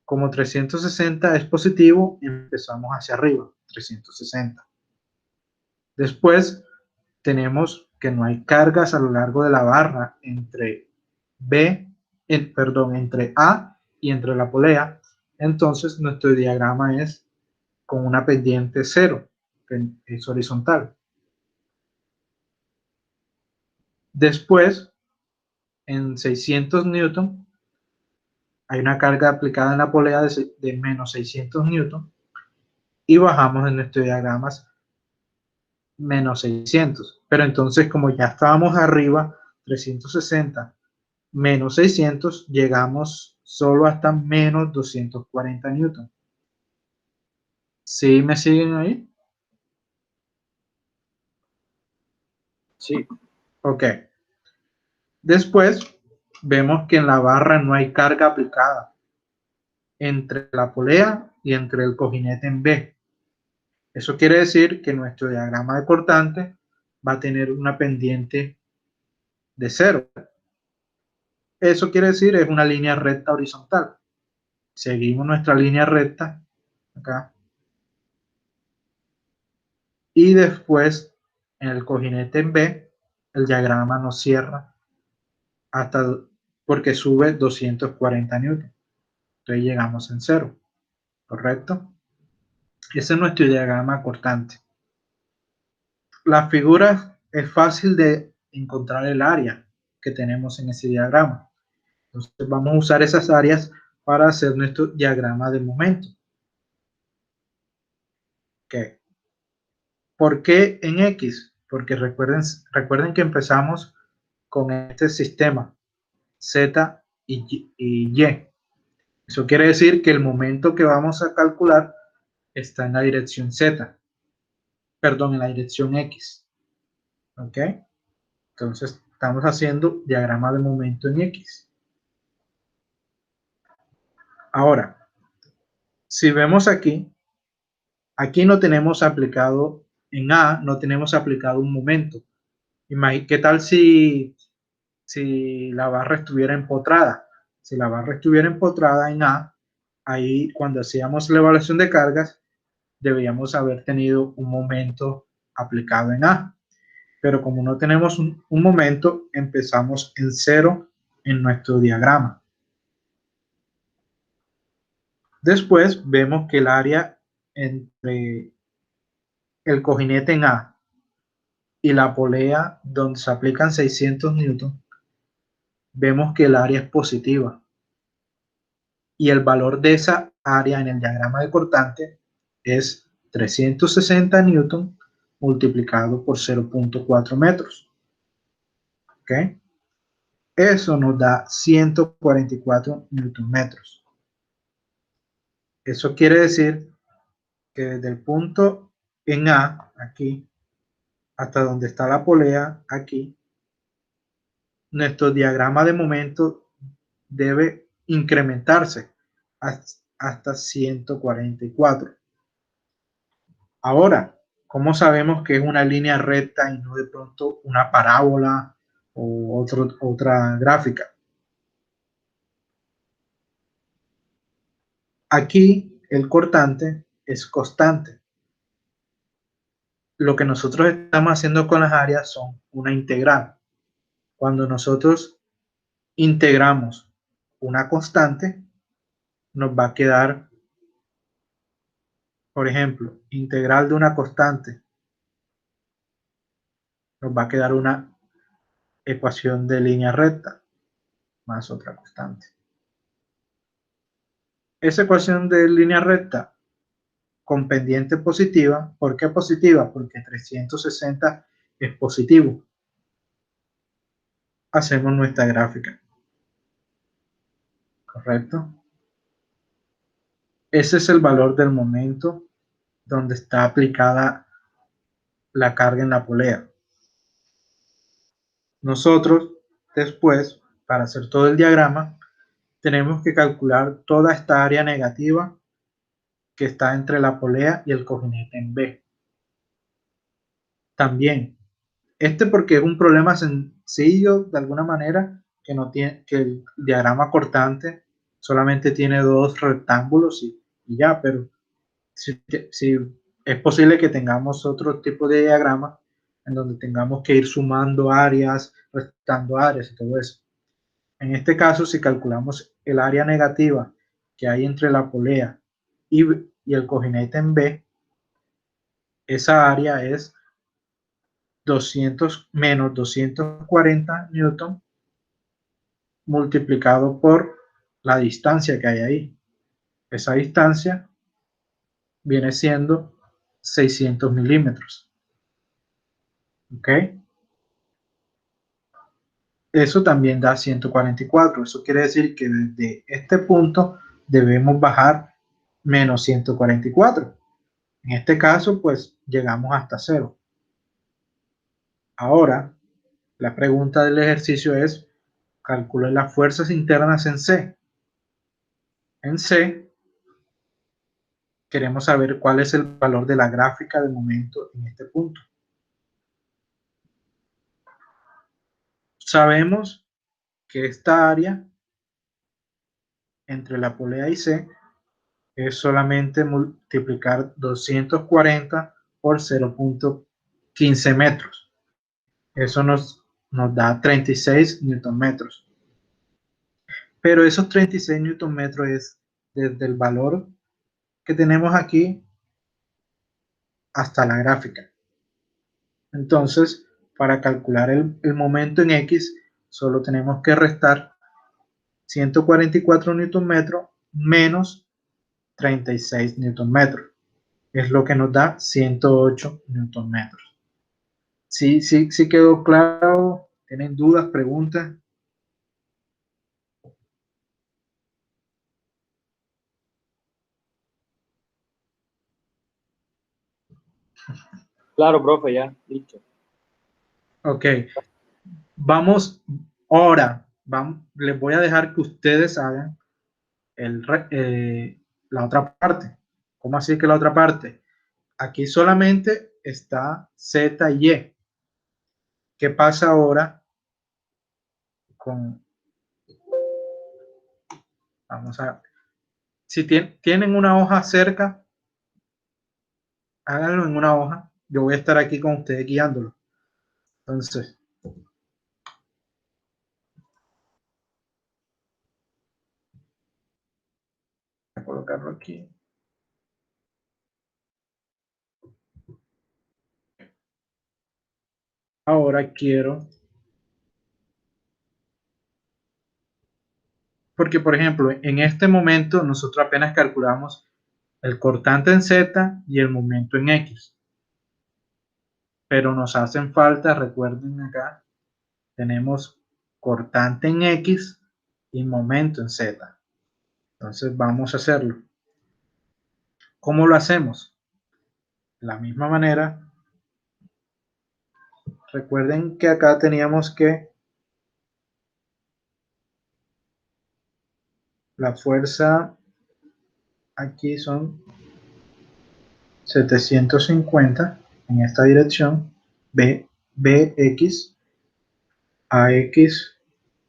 Como 360 es positivo, empezamos hacia arriba, 360. Después tenemos que no hay cargas a lo largo de la barra entre entre A y entre la polea. Entonces nuestro diagrama es con una pendiente 0, que es horizontal. Después, en 600 newton, hay una carga aplicada en la polea de menos 600 newton y bajamos en nuestro diagrama menos 600. Pero entonces, como ya estábamos arriba, 360 menos 600, llegamos solo hasta menos 240 newton. ¿Sí me siguen ahí? Sí. Ok. Después, vemos que en la barra no hay carga aplicada entre la polea y entre el cojinete en B. Eso quiere decir que nuestro diagrama de cortante va a tener una pendiente de 0. Eso quiere decir es una línea recta horizontal. Seguimos nuestra línea recta acá. Y después, en el cojinete en B, el diagrama nos cierra porque sube 240 newton. Entonces llegamos en 0. ¿Correcto? Ese es nuestro diagrama cortante. Las figuras es fácil de encontrar el área que tenemos en ese diagrama. Entonces vamos a usar esas áreas para hacer nuestro diagrama de momento. Okay. ¿Por qué en X? Porque recuerden que empezamos con este sistema Z y Y. Eso quiere decir que el momento que vamos a calcular está en la dirección Z. Perdón, en la dirección X. ¿Ok? Entonces estamos haciendo diagrama de momento en X. Ahora, si vemos aquí no tenemos aplicado, en A no tenemos aplicado un momento. ¿Qué tal si la barra estuviera empotrada? Si la barra estuviera empotrada en A, ahí cuando hacíamos la evaluación de cargas, deberíamos haber tenido un momento aplicado en A. Pero como no tenemos un momento, empezamos en 0 en nuestro diagrama. Después vemos que el área entre el cojinete en A y la polea donde se aplican 600 newton, vemos que el área es positiva. Y el valor de esa área en el diagrama de cortante es 360 newton multiplicado por 0.4 metros. ¿Ok? Eso nos da 144 newton metros. Eso quiere decir que desde el punto en A, aquí, hasta donde está la polea, aquí, nuestro diagrama de momento debe incrementarse hasta 144. Ahora, ¿cómo sabemos que es una línea recta y no de pronto una parábola o otra gráfica? Aquí el cortante es constante. Lo que nosotros estamos haciendo con las áreas son una integral. Cuando nosotros integramos una constante, nos va a quedar, por ejemplo, integral de una constante, nos va a quedar una ecuación de línea recta más otra constante. Esa ecuación de línea recta con pendiente positiva, ¿por qué positiva? Porque 360 es positivo. Hacemos nuestra gráfica. ¿Correcto? Ese es el valor del momento donde está aplicada la carga en la polea. Nosotros, después, para hacer todo el diagrama, tenemos que calcular toda esta área negativa que está entre la polea y el cojinete en B. También, porque es un problema sencillo, de alguna manera, que el diagrama cortante solamente tiene dos rectángulos y ya, pero si es posible que tengamos otro tipo de diagrama en donde tengamos que ir sumando áreas, restando áreas y todo eso. En este caso, si calculamos el área negativa que hay entre la polea y el cojinete en B, esa área es 200 menos 240 newton multiplicado por la distancia que hay ahí. Esa distancia viene siendo 600 milímetros. ¿Ok? Eso también da 144. Eso quiere decir que desde este punto debemos bajar menos 144. En este caso, pues llegamos hasta 0. Ahora, la pregunta del ejercicio es, calcule las fuerzas internas en C. En C, queremos saber cuál es el valor de la gráfica de momento en este punto. Sabemos que esta área entre la polea y C es solamente multiplicar 240 por 0.15 metros. Eso nos da 36 newton metros. Pero esos 36 newton metros es desde el valor que tenemos aquí hasta la gráfica. Entonces, para calcular el momento en X, solo tenemos que restar 144 Nm menos 36 Nm. Es lo que nos da 108 Nm. ¿Sí quedó claro? ¿Tienen dudas, preguntas? Claro, profe, ya, listo. Ok. Vamos, ahora, les voy a dejar que ustedes hagan la otra parte. ¿Cómo así que la otra parte? Aquí solamente está Z y Y. ¿Qué pasa ahora con... Vamos a... Si tienen una hoja cerca, háganlo en una hoja. Yo voy a estar aquí con ustedes guiándolo. Entonces, voy a colocarlo aquí. Ahora quiero... Porque, por ejemplo, en este momento nosotros apenas calculamos el cortante en Z y el momento en X. Pero nos hacen falta, recuerden acá, tenemos cortante en X y momento en Z. Entonces vamos a hacerlo. ¿Cómo lo hacemos? De la misma manera, recuerden que acá teníamos que la fuerza aquí son 750 en esta dirección, BX, AX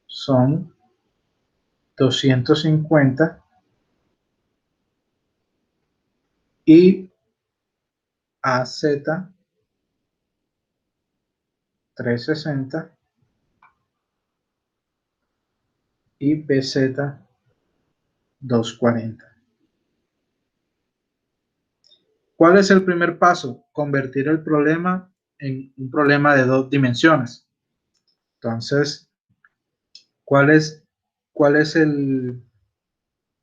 son 250 y AZ 360 y BZ 240. ¿Cuál es el primer paso? Convertir el problema en un problema de dos dimensiones. Entonces, ¿cuál es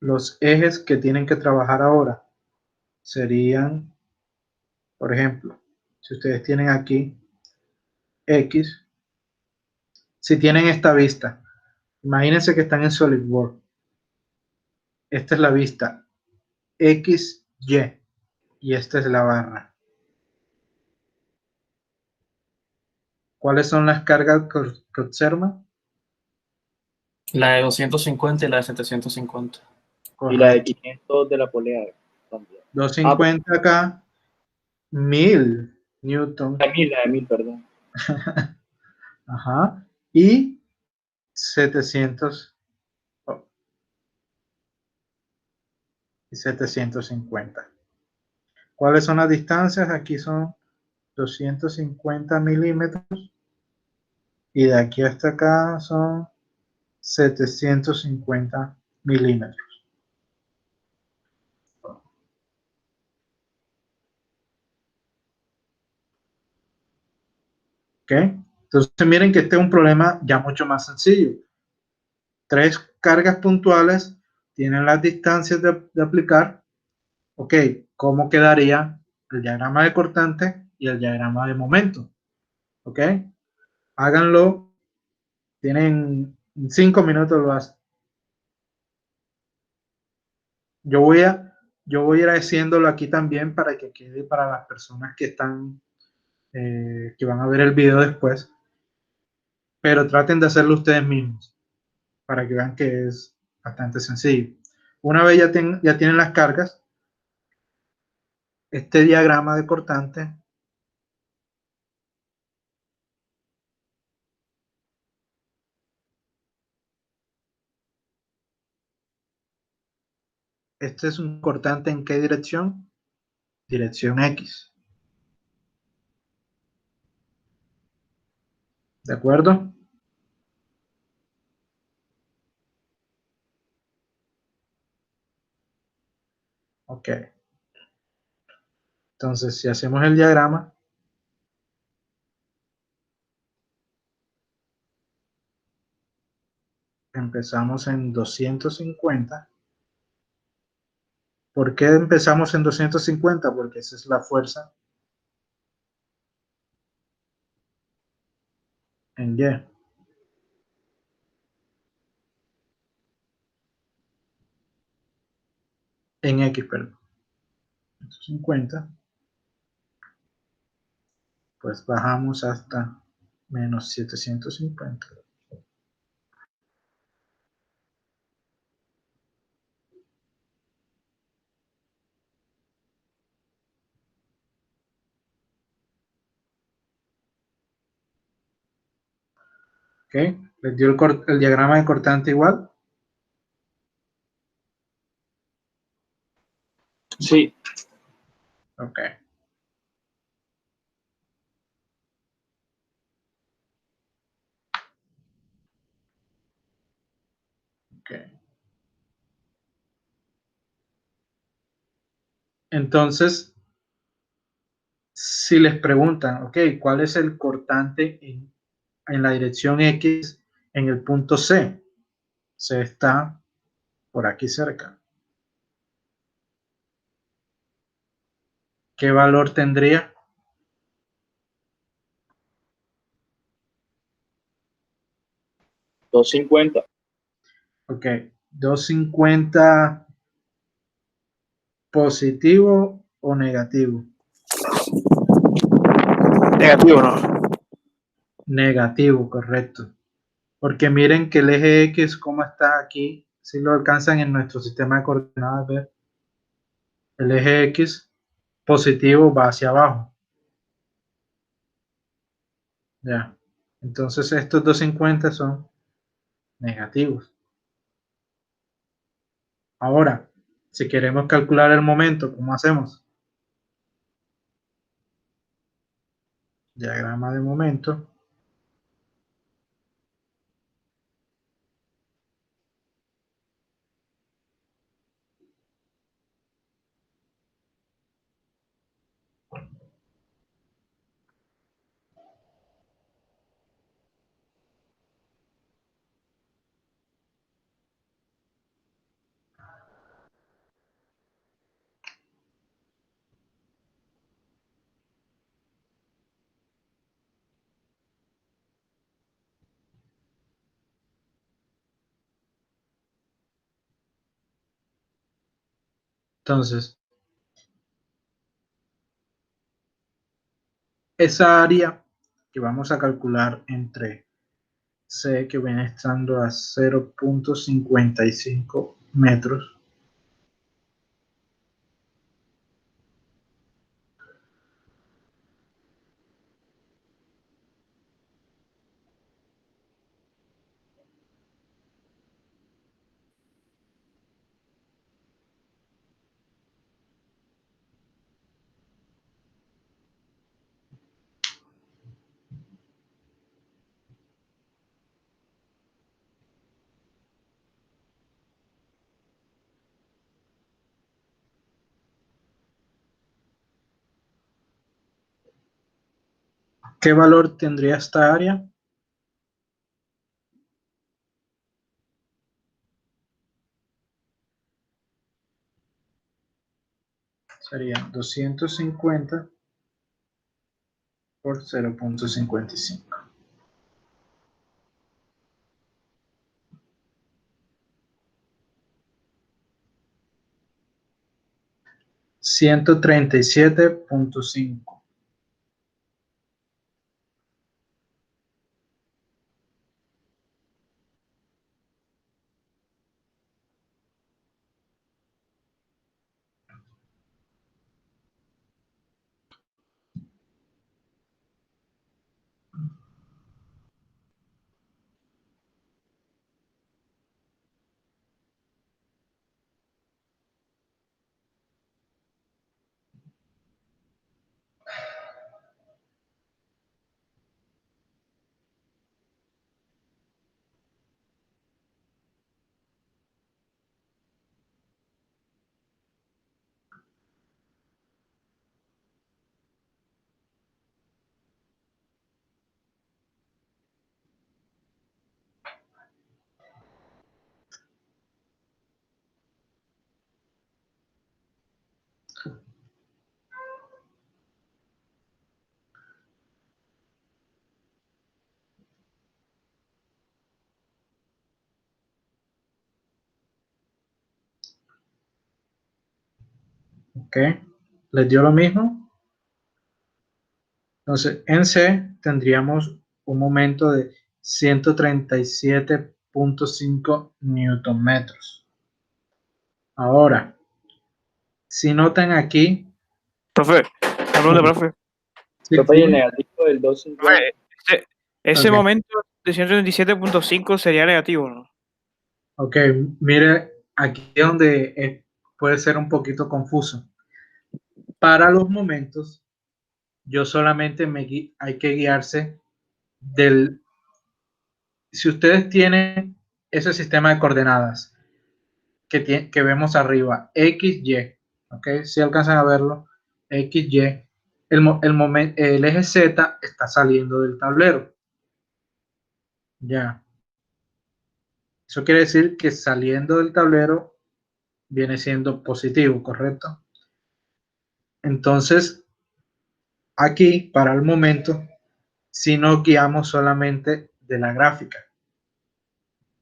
los ejes que tienen que trabajar ahora? Serían, por ejemplo, si ustedes tienen aquí X, si tienen esta vista, imagínense que están en SolidWorks. Esta es la vista X, y esta es la barra. ¿Cuáles son las cargas que observan? La de 250 y la de 750. Y la de Correcto. 500 de la polea también. 250 acá, 1000 Newton. La de 1000, perdón. Ajá. Y 700 y 750. ¿Cuáles son las distancias? Aquí son 250 milímetros y de aquí hasta acá son 750 milímetros. ¿Ok? Entonces miren que este es un problema ya mucho más sencillo. Tres cargas puntuales tienen las distancias de aplicar. Ok, ¿cómo quedaría el diagrama de cortante y el diagrama de momento? Ok, háganlo. Tienen 5 minutos, lo hacen. Yo voy a ir haciéndolo aquí también para que quede para las personas que están, que van a ver el video después. Pero traten de hacerlo ustedes mismos para que vean que es bastante sencillo. Una vez ya tienen las cargas, este diagrama de cortante este es un cortante ¿en qué dirección? Dirección X. ¿De acuerdo? Ok. Entonces, si hacemos el diagrama, empezamos en 250. ¿Por qué empezamos en 250? Porque esa es la fuerza en Y. En X, perdón. 150. Pues bajamos hasta menos 750. ¿Ok? ¿Les dio el diagrama de cortante igual? Sí, Ok. Ok. Entonces, si les preguntan, ok, ¿cuál es el cortante en la dirección X en el punto C? C está por aquí cerca. ¿Qué valor tendría? $2.50. Ok, 250 positivo o negativo. Negativo, ¿no? Negativo, correcto. Porque miren que el eje X, como está aquí, si lo alcanzan en nuestro sistema de coordenadas, ver, el eje X positivo va hacia abajo. Ya. Entonces estos 250 son negativos. Ahora, si queremos calcular el momento, ¿cómo hacemos? Diagrama de momento. Entonces, esa área que vamos a calcular entre C, que viene estando a 0.55 metros, ¿qué valor tendría esta área? Sería 250 por 0.55. 137.5. ¿Ok? ¿Les dio lo mismo? Entonces, en C tendríamos un momento de 137.5 newton metros. Ahora, si notan aquí... Profe, una pregunta, profe. Sí, Profe, y el dime. negativo del 250. Profe, ese Ok. momento de 137.5 sería negativo, ¿no? Ok, mire, aquí es donde puede ser un poquito confuso. Para los momentos, yo solamente hay que guiarse del... Si ustedes tienen ese sistema de coordenadas que vemos arriba, X, Y, ¿ok? Si alcanzan a verlo, X, Y, el eje Z está saliendo del tablero. Ya. Eso quiere decir que saliendo del tablero viene siendo positivo, ¿correcto? Entonces, aquí, para el momento, si nos guiamos solamente de la gráfica.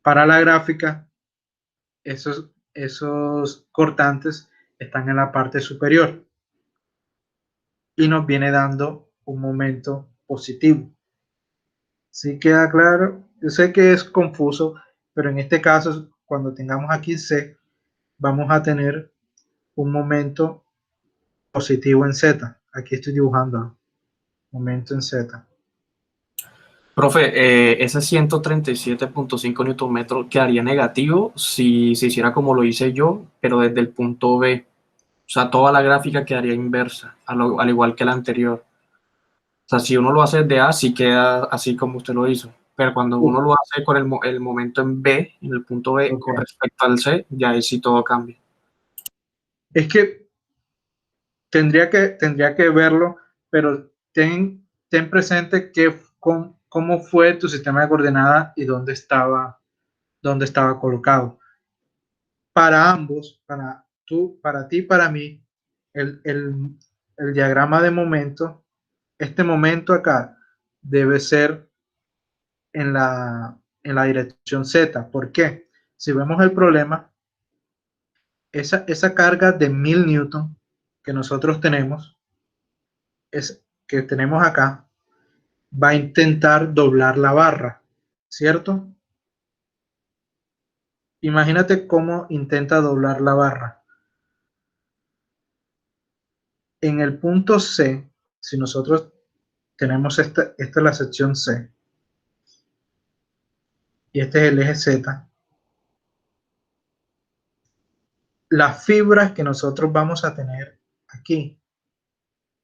Para la gráfica, esos cortantes están en la parte superior y nos viene dando un momento positivo. ¿Sí queda claro? Yo sé que es confuso, pero en este caso, cuando tengamos aquí C, vamos a tener un momento positivo en Z. Aquí estoy dibujando momento en Z. Profe, ese 137.5 Newton metros quedaría negativo si se hiciera como lo hice yo, pero desde el punto B. O sea, toda la gráfica quedaría inversa, al igual que la anterior. O sea, si uno lo hace desde A, sí queda así como usted lo hizo. Pero cuando uno lo hace con el momento en B, en el punto B, Ok. con respecto al C, ya ahí sí todo cambia. Es que tendría que verlo, pero ten presente cómo fue tu sistema de coordenadas y dónde estaba colocado. Para ambos, para ti y para mí, el diagrama de momento, este momento acá debe ser en la dirección Z. ¿Por qué? Si vemos el problema, esa carga de 1000 newton que nosotros tenemos, que tenemos acá, va a intentar doblar la barra, ¿cierto? Imagínate cómo intenta doblar la barra. En el punto C, si nosotros tenemos esta es la sección C, y este es el eje Z, las fibras que nosotros vamos a tener aquí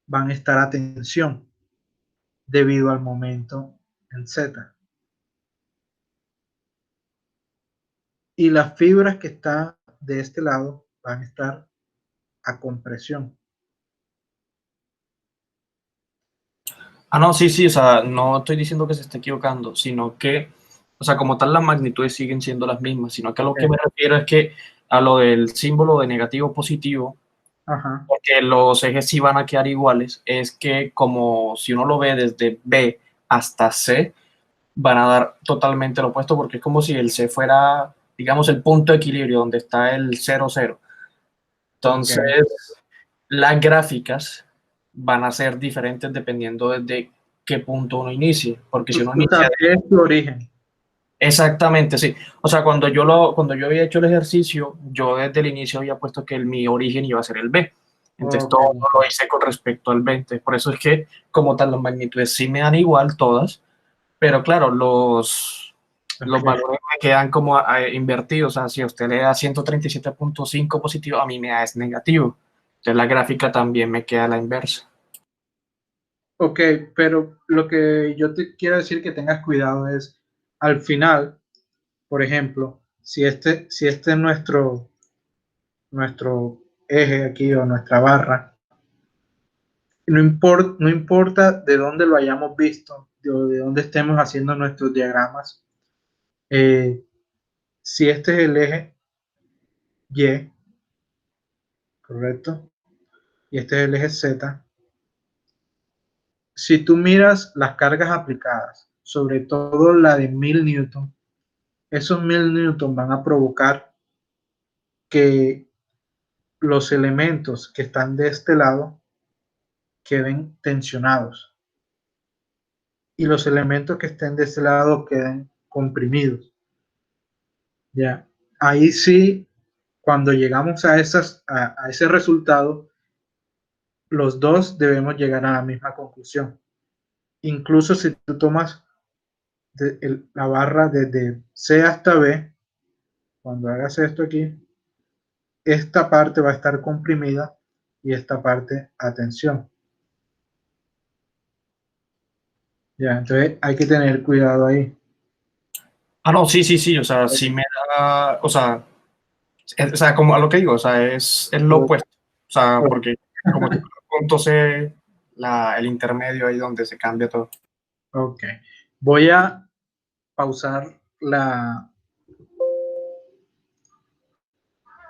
van a estar a tensión debido al momento en Z. Y las fibras que están de este lado van a estar a compresión. Ah, no, sí, sí, o sea, no estoy diciendo que se esté equivocando, sino que, o sea, como tal, las magnitudes siguen siendo las mismas, sino que a lo que me refiero es que a lo del símbolo de negativo positivo, Ajá. porque los ejes sí van a quedar iguales, es que como si uno lo ve desde B hasta C, van a dar totalmente lo opuesto, porque es como si el C fuera, digamos, el punto de equilibrio donde está el 0, 0. Entonces, las gráficas van a ser diferentes dependiendo desde qué punto uno inicie, porque si uno inicia... Es tu origen. Exactamente, sí. O sea, cuando yo había hecho el ejercicio, yo desde el inicio había puesto que mi origen iba a ser el B. Entonces todo lo hice con respecto al 20. Por eso es que, como tal, las magnitudes sí me dan igual todas, pero claro, los valores me quedan como invertidos. O sea, si a usted le da 137.5 positivo, a mí me da es negativo. Entonces la gráfica también me queda a la inversa. Ok, pero lo que yo te quiero decir que tengas cuidado es, al final, por ejemplo, si este es nuestro eje aquí o nuestra barra, no importa de dónde lo hayamos visto, de dónde estemos haciendo nuestros diagramas, si este es el eje Y, ¿correcto? Y este es el eje Z, si tú miras las cargas aplicadas, sobre todo la de 1000 newton, esos 1000 newton van a provocar que los elementos que están de este lado queden tensionados y los elementos que estén de este lado queden comprimidos. Ya, ahí sí, cuando llegamos a ese resultado, los dos debemos llegar a la misma conclusión. Incluso si tú tomas la barra desde C hasta B, cuando hagas esto aquí, esta parte va a estar comprimida y esta parte a tensión. Ya, entonces hay que tener cuidado ahí. Ah, no, sí, o sea, sí me da, o sea, como a lo que digo, o sea, es lo opuesto, o sea, porque como que entonces el intermedio ahí donde se cambia todo. Ok, voy a pausar la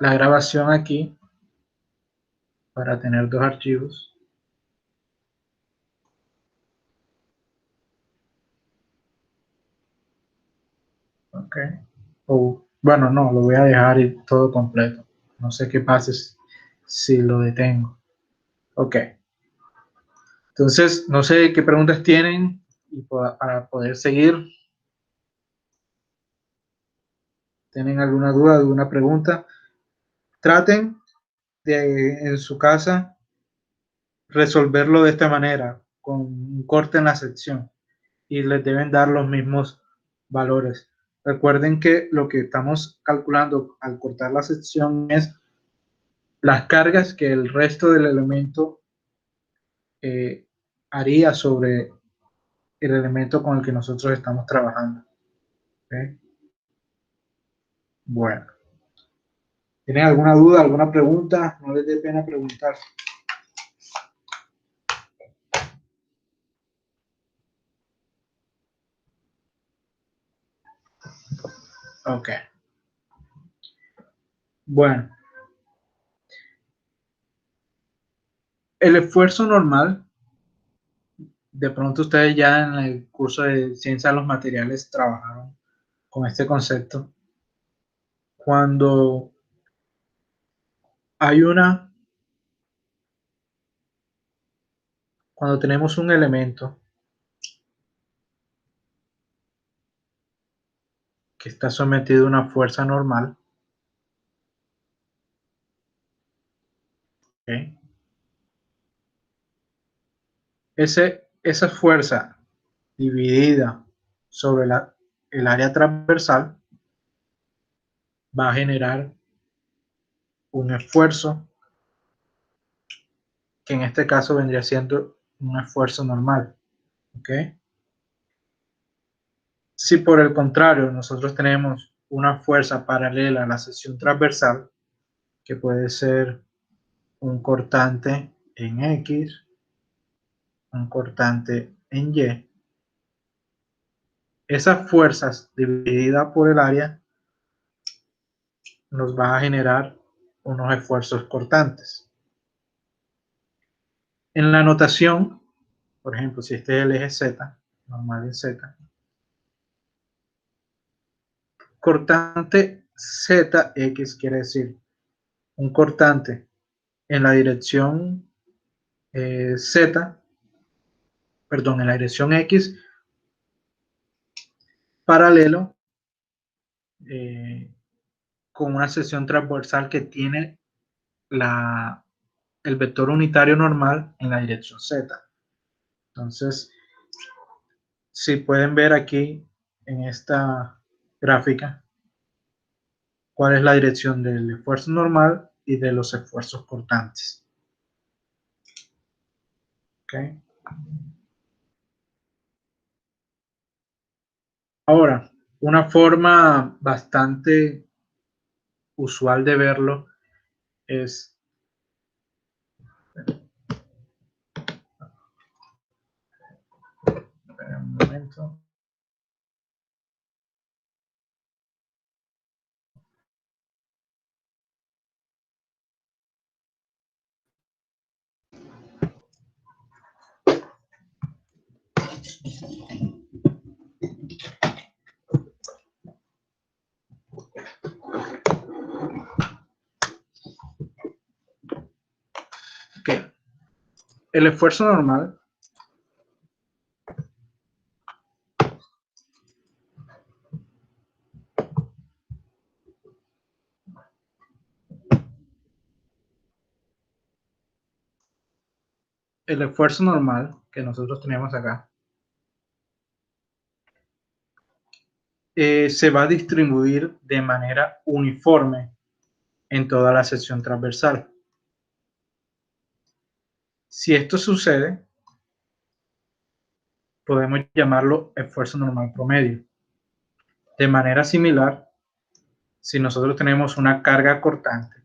grabación aquí para tener dos archivos. Ok. Bueno, no, lo voy a dejar todo completo. No sé qué pase si lo detengo. Ok. Entonces, no sé qué preguntas tienen para poder seguir. ¿Tienen alguna duda, alguna pregunta? Traten de, en su casa, resolverlo de esta manera, con un corte en la sección. Y les deben dar los mismos valores. Recuerden que lo que estamos calculando al cortar la sección es las cargas que el resto del elemento haría sobre el elemento con el que nosotros estamos trabajando. ¿Okay? Bueno, ¿tienen alguna duda, alguna pregunta? No les dé pena preguntar. Ok. Bueno, el esfuerzo normal, de pronto ustedes ya en el curso de ciencia de los materiales trabajaron con este concepto. Cuando hay cuando tenemos un elemento que está sometido a una fuerza normal, ¿okay? Esa fuerza dividida sobre el área transversal va a generar un esfuerzo que en este caso vendría siendo un esfuerzo normal. ¿Okay? Si por el contrario nosotros tenemos una fuerza paralela a la sección transversal, que puede ser un cortante en X, un cortante en Y, esas fuerzas divididas por el área nos va a generar unos esfuerzos cortantes. En la notación, por ejemplo, si este es el eje Z, normal en Z, cortante ZX quiere decir un cortante en la dirección Z, perdón, en la dirección X, paralelo con una sección transversal que tiene el vector unitario normal en la dirección Z. Entonces, si pueden ver aquí en esta gráfica cuál es la dirección del esfuerzo normal y de los esfuerzos cortantes. ¿Okay? Ahora, una forma bastante usual de verlo es un momento. El esfuerzo normal que nosotros tenemos acá se va a distribuir de manera uniforme en toda la sección transversal. Si esto sucede, podemos llamarlo esfuerzo normal promedio. De manera similar, si nosotros tenemos una carga cortante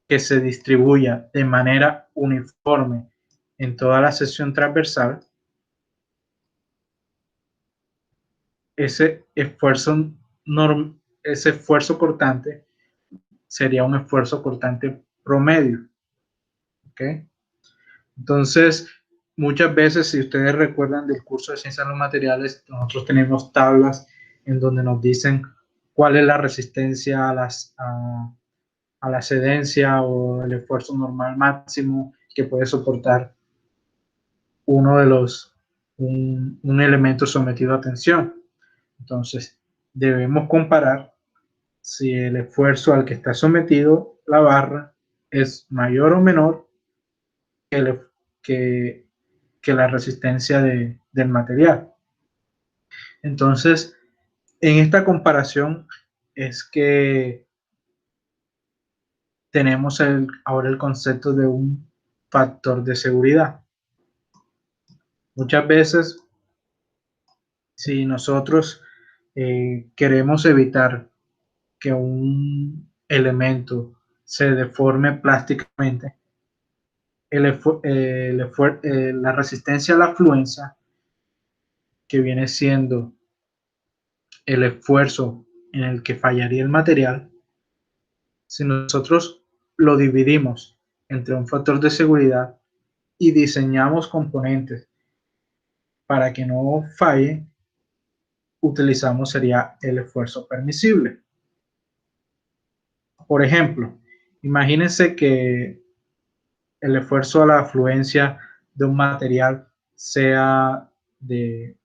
que se distribuya de manera uniforme en toda la sección transversal, ese esfuerzo cortante sería un esfuerzo cortante promedio. ¿Ok? Entonces, muchas veces, si ustedes recuerdan del curso de Ciencias de los Materiales, nosotros tenemos tablas en donde nos dicen cuál es la resistencia a la excedencia o el esfuerzo normal máximo que puede soportar un elemento sometido a tensión. Entonces, debemos comparar si el esfuerzo al que está sometido la barra es mayor o menor que la resistencia del material. Entonces, en esta comparación es que tenemos ahora el concepto de un factor de seguridad. Muchas veces, si nosotros queremos evitar que un elemento se deforme plásticamente, la resistencia a la fluencia, que viene siendo el esfuerzo en el que fallaría el material, si nosotros lo dividimos entre un factor de seguridad y diseñamos componentes para que no falle, utilizamos sería el esfuerzo permisible. Por ejemplo, imagínense que el esfuerzo a la fluencia de un material sea de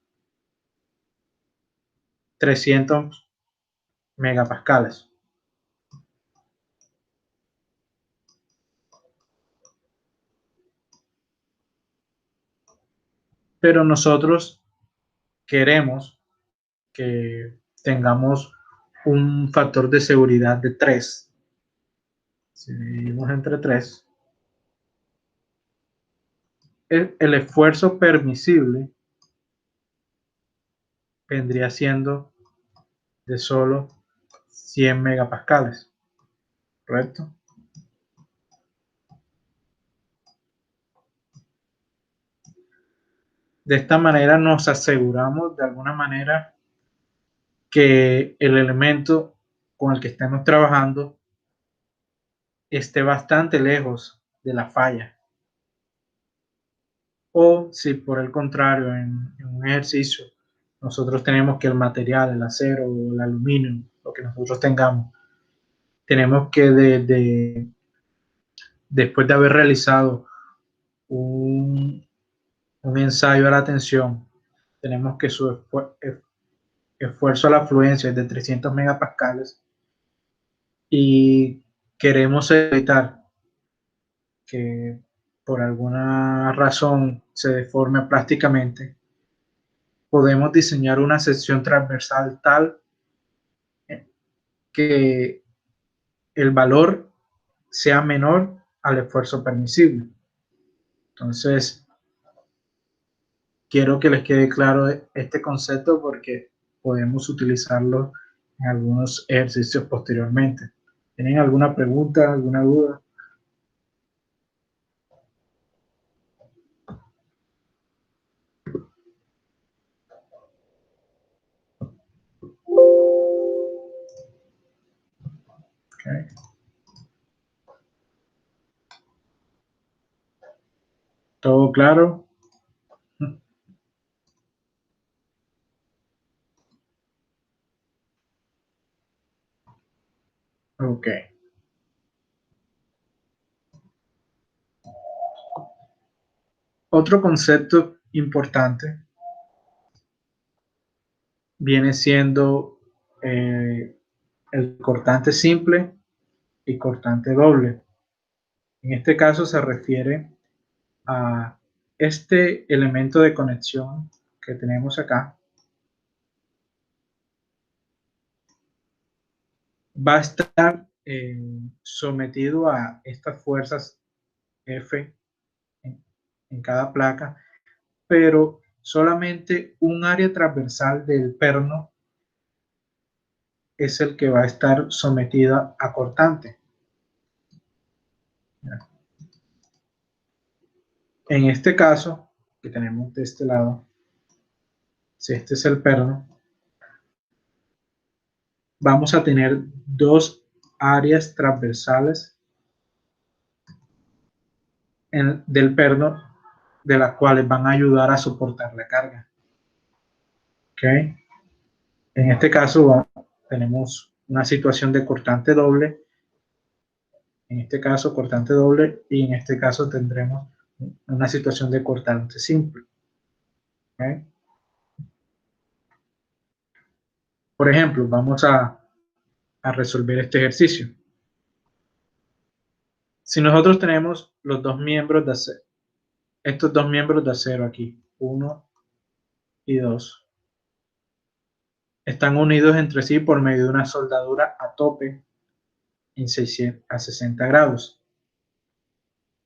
300 megapascales. Pero nosotros queremos que tengamos un factor de seguridad de 3. Si dividimos entre 3, el esfuerzo permisible vendría siendo de solo 100 megapascales, ¿correcto? De esta manera nos aseguramos de alguna manera que el elemento con el que estemos trabajando esté bastante lejos de la falla. O si por el contrario en un ejercicio nosotros tenemos que el material, el acero o el aluminio, lo que nosotros tengamos, tenemos que después de haber realizado un ensayo a la tensión, tenemos que su esfuerzo a la fluencia es de 300 megapascales y queremos evitar que por alguna razón se deforme plásticamente, podemos diseñar una sección transversal tal que el valor sea menor al esfuerzo permisible. Entonces, quiero que les quede claro este concepto porque podemos utilizarlo en algunos ejercicios posteriormente. ¿Tienen alguna pregunta, alguna duda? Okay. ¿Todo claro? Ok. Otro concepto importante viene siendo el cortante simple y cortante doble. En este caso se refiere a este elemento de conexión que tenemos acá. Va a estar sometido a estas fuerzas F en cada placa, pero solamente un área transversal del perno es el que va a estar sometida a cortante. En este caso, que tenemos de este lado, si este es el perno, vamos a tener dos áreas transversales del perno, de las cuales van a ayudar a soportar la carga. ¿Okay? En este caso tenemos una situación de cortante doble, en este caso cortante doble, y en este caso tendremos una situación de cortante simple. ¿Okay? Por ejemplo, vamos a resolver este ejercicio. Si nosotros tenemos los dos miembros de acero, estos dos miembros de acero aquí, 1 y 2, están unidos entre sí por medio de una soldadura a tope a 60 grados.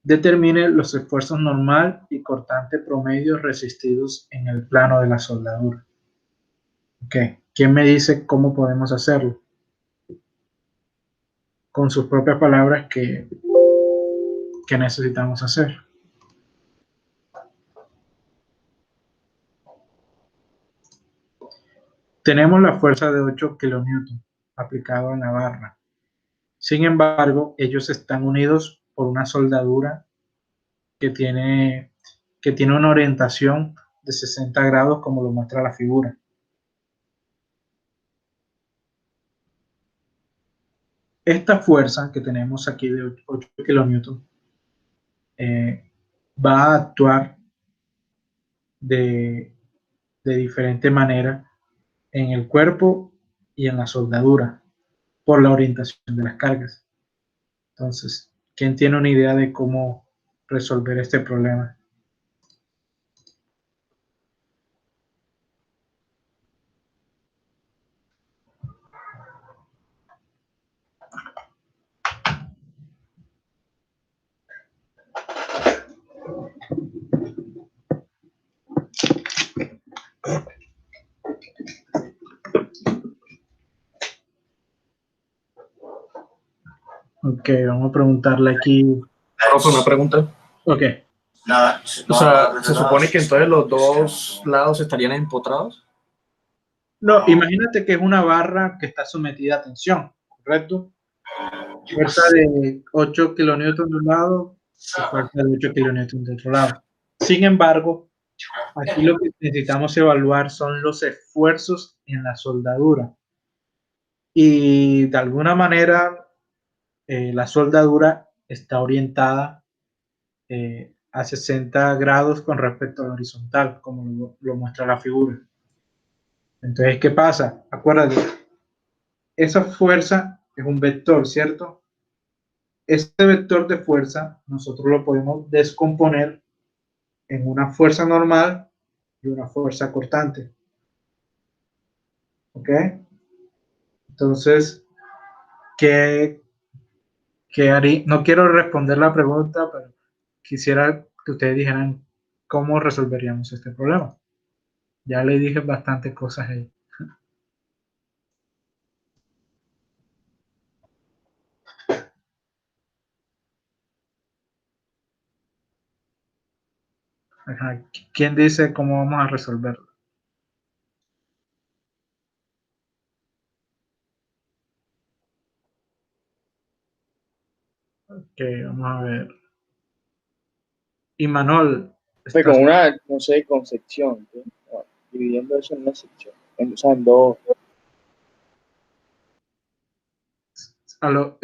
Determine los esfuerzos normal y cortante promedio resistidos en el plano de la soldadura. Okay. ¿Quién me dice cómo podemos hacerlo? Con sus propias palabras, ¿qué necesitamos hacer? Tenemos la fuerza de 8 kN aplicado en la barra. Sin embargo, ellos están unidos por una soldadura que tiene una orientación de 60 grados, como lo muestra la figura. Esta fuerza que tenemos aquí de 8 kN va a actuar de diferente manera en el cuerpo y en la soldadura por la orientación de las cargas. Entonces, ¿quién tiene una idea de cómo resolver este problema? Ok, vamos a preguntarle aquí. Profe, una pregunta. Ok. O sea, ¿se supone que entonces los dos lados estarían empotrados? No, imagínate que es una barra que está sometida a tensión, ¿correcto? Fuerza de 8 kN de un lado y fuerza de 8 kN de otro lado. Sin embargo, aquí lo que necesitamos evaluar son los esfuerzos en la soldadura. Y de alguna manera, la soldadura está orientada a 60 grados con respecto a la horizontal, como lo muestra la figura. Entonces, ¿qué pasa? Acuérdate, esa fuerza es un vector, ¿cierto? Este vector de fuerza nosotros lo podemos descomponer en una fuerza normal y una fuerza cortante. ¿Ok? Entonces, ¿qué haría? No quiero responder la pregunta, pero quisiera que ustedes dijeran cómo resolveríamos este problema. Ya le dije bastantes cosas ahí. Ajá. ¿Quién dice cómo vamos a resolverlo? Ok, vamos a ver. Y Manuel, Fue con una, no sé, concepción, ¿sí? Dividiendo eso en una sección, o sea, en dos.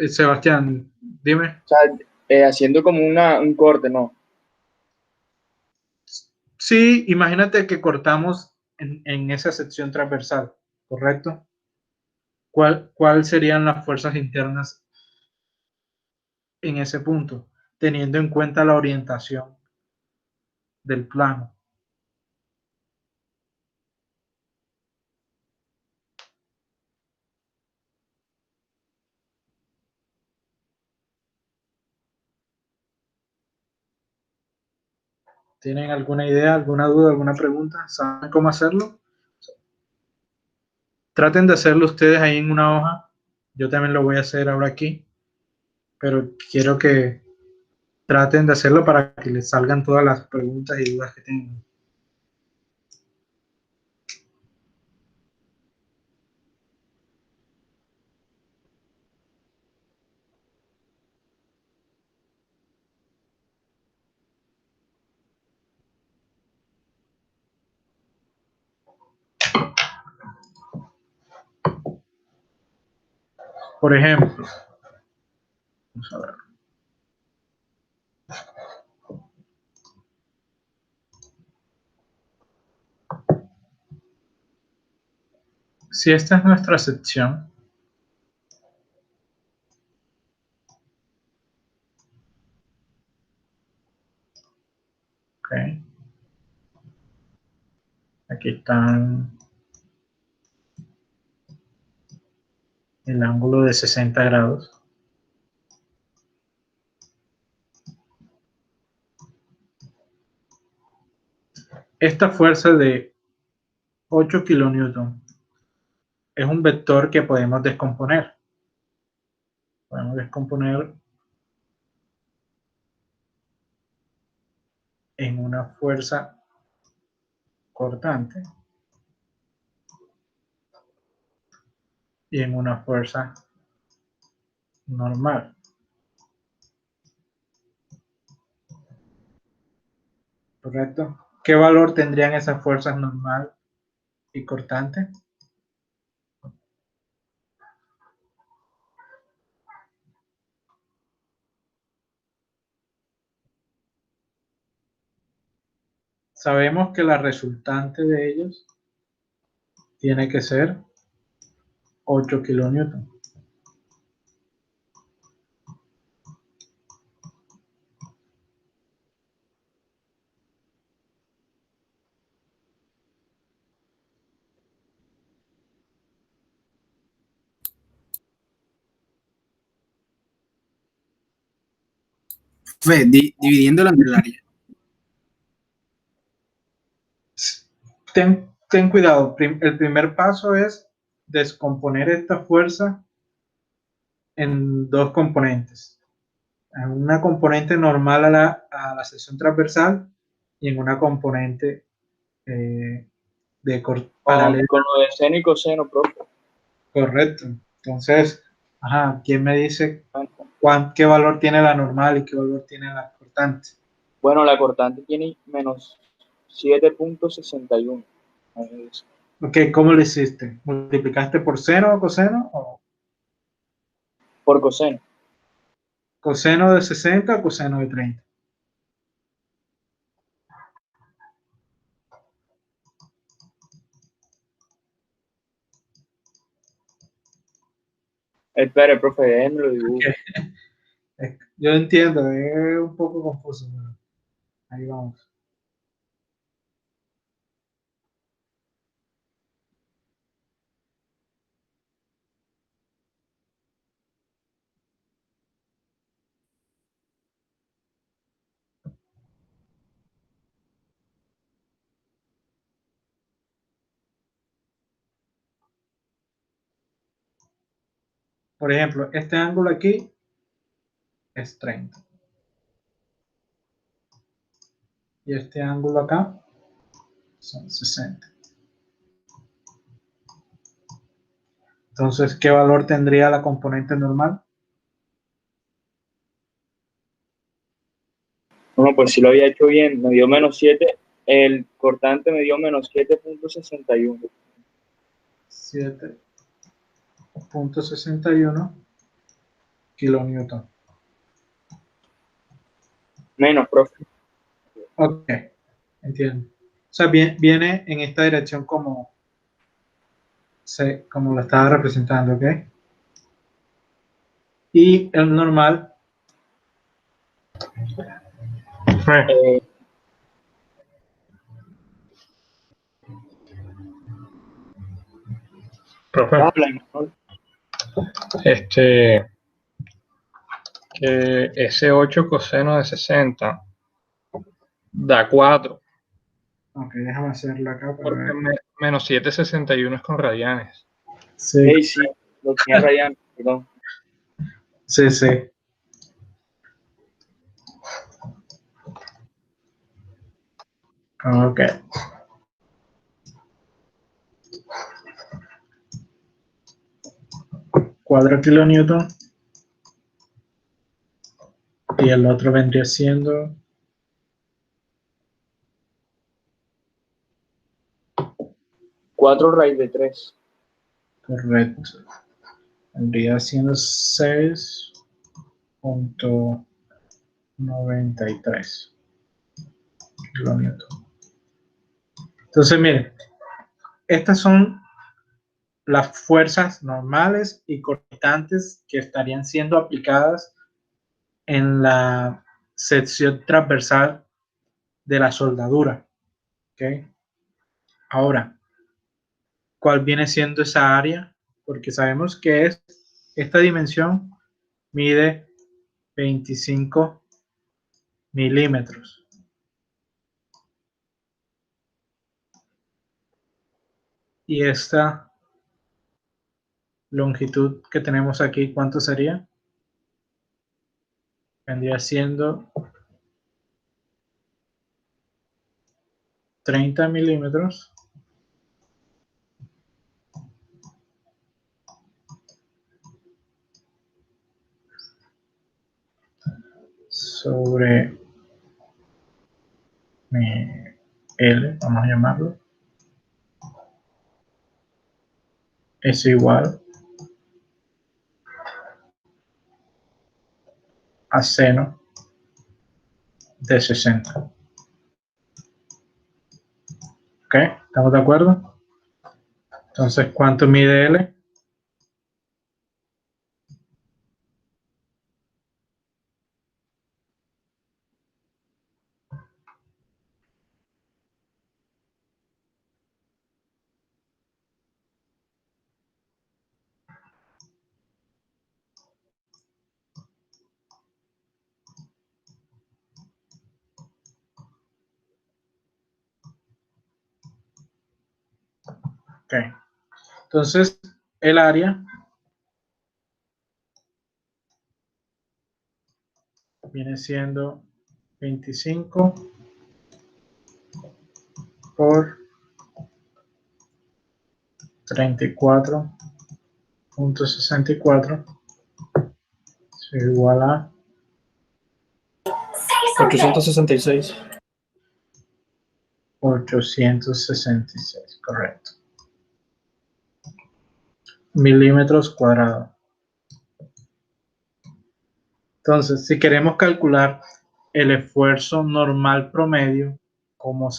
Sebastián, dime. O sea, haciendo como un corte, ¿no? Sí, imagínate que cortamos en esa sección transversal, ¿correcto? ¿Cuál serían las fuerzas internas en ese punto, teniendo en cuenta la orientación del plano? ¿Tienen alguna idea, alguna duda, alguna pregunta? ¿Saben cómo hacerlo? Traten de hacerlo ustedes ahí en una hoja. Yo también lo voy a hacer ahora aquí, pero quiero que traten de hacerlo para que les salgan todas las preguntas y dudas que tengan. Por ejemplo, vamos a ver. Si esta es nuestra sección, okay. Aquí están el ángulo de 60 grados. Esta fuerza de 8 kilonewton es un vector que podemos descomponer. Podemos descomponer en una fuerza cortante y en una fuerza normal. ¿Correcto? ¿Qué valor tendrían esas fuerzas normal y cortante? Sabemos que la resultante de ellos tiene que ser 8 kilonewton. Dividiéndolo entre el área. Ten cuidado, el primer paso es descomponer esta fuerza en dos componentes. En una componente normal a la sección transversal y en una componente paralela. Con lo de seno y coseno, profe. Correcto. Entonces, ¿quién me dice qué valor tiene la normal y qué valor tiene la cortante? Bueno, la cortante tiene menos 7.61. Ok, ¿cómo lo hiciste? ¿Multiplicaste por seno o coseno? ¿O por coseno? ¿Coseno de 60 o coseno de 30? Espere, profe, déjenme lo dibujo. Okay. Yo entiendo, es un poco confuso, pero ahí vamos. Por ejemplo, este ángulo aquí es 30. Y este ángulo acá son 60. Entonces, ¿qué valor tendría la componente normal? Bueno, pues si lo había hecho bien, me dio menos 7. El cortante me dio menos 7.61. 7.61 kilonewton. Menos, profe. Ok, entiendo. sea, viene en esta dirección como lo estaba representando, ¿ok? Y el normal Profe, habla, Imanol. que ese 8 coseno de 60 da 4, ok, déjame hacerlo acá para porque ver. menos 7,61 es con radianes. Sí, Hey, sí, lo tenía rayando, perdón. sí, sí. Ok. Cuadro kilonewton. Y el otro vendría siendo 4 raíz de 3. correcto. Vendría siendo 6,93 kilonewton. Entonces, miren, estas son las fuerzas normales y constantes que estarían siendo aplicadas en la sección transversal de la soldadura. ¿Okay? Ahora, ¿cuál viene siendo esa área? Porque sabemos que esta dimensión mide 25 milímetros. Y esta longitud que tenemos aquí, ¿cuánto sería? Vendría siendo 30 milímetros sobre L, vamos a llamarlo. Es igual a seno de 60. ¿Ok? ¿Estamos de acuerdo? Entonces, ¿cuánto mide L? Ok. Entonces, el área viene siendo 25 por 34.64 es igual a 866. 866, correcto. Milímetros cuadrados. Entonces, si queremos calcular el esfuerzo normal promedio, ¿cómo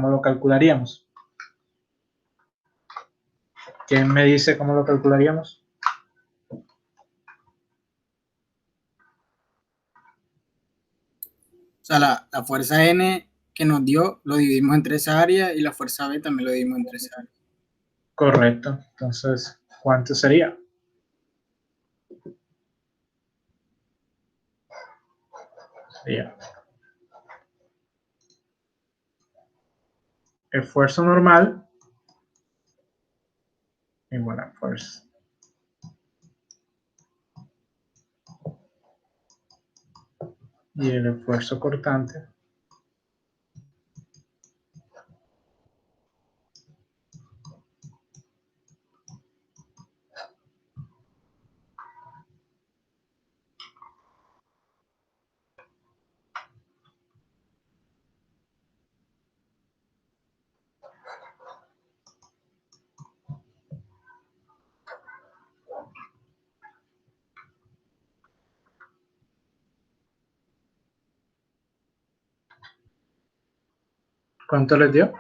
lo calcularíamos? ¿Quién me dice cómo lo calcularíamos? O sea, la fuerza N que nos dio lo dividimos entre esa área y la fuerza B también lo dividimos entre esa área. Correcto. Entonces, ¿cuánto sería? Sería esfuerzo normal igual a fuerza. Y el esfuerzo cortante ¿cuánto les dio?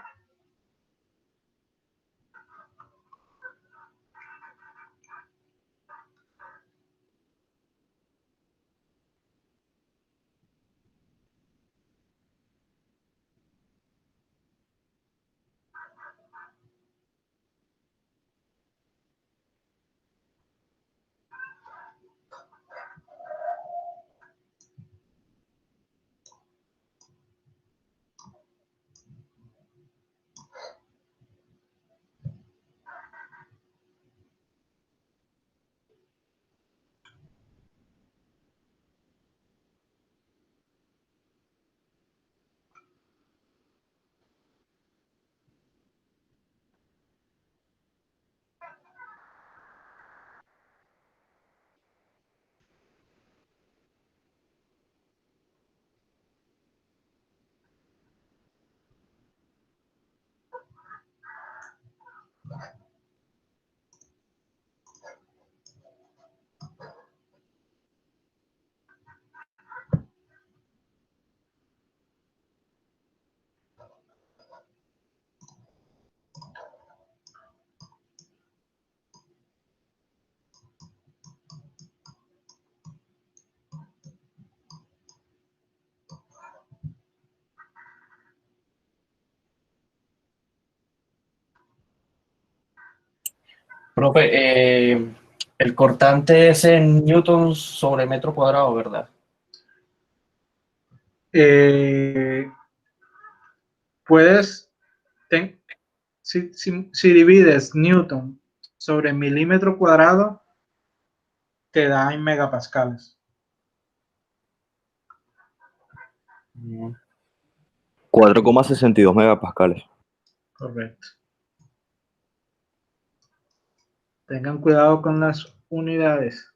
Profe, el cortante es en newtons sobre metro cuadrado, ¿verdad? Puedes, si divides Newton sobre milímetro cuadrado, te da en megapascales. 4,62 megapascales. Correcto. Tengan cuidado con las unidades.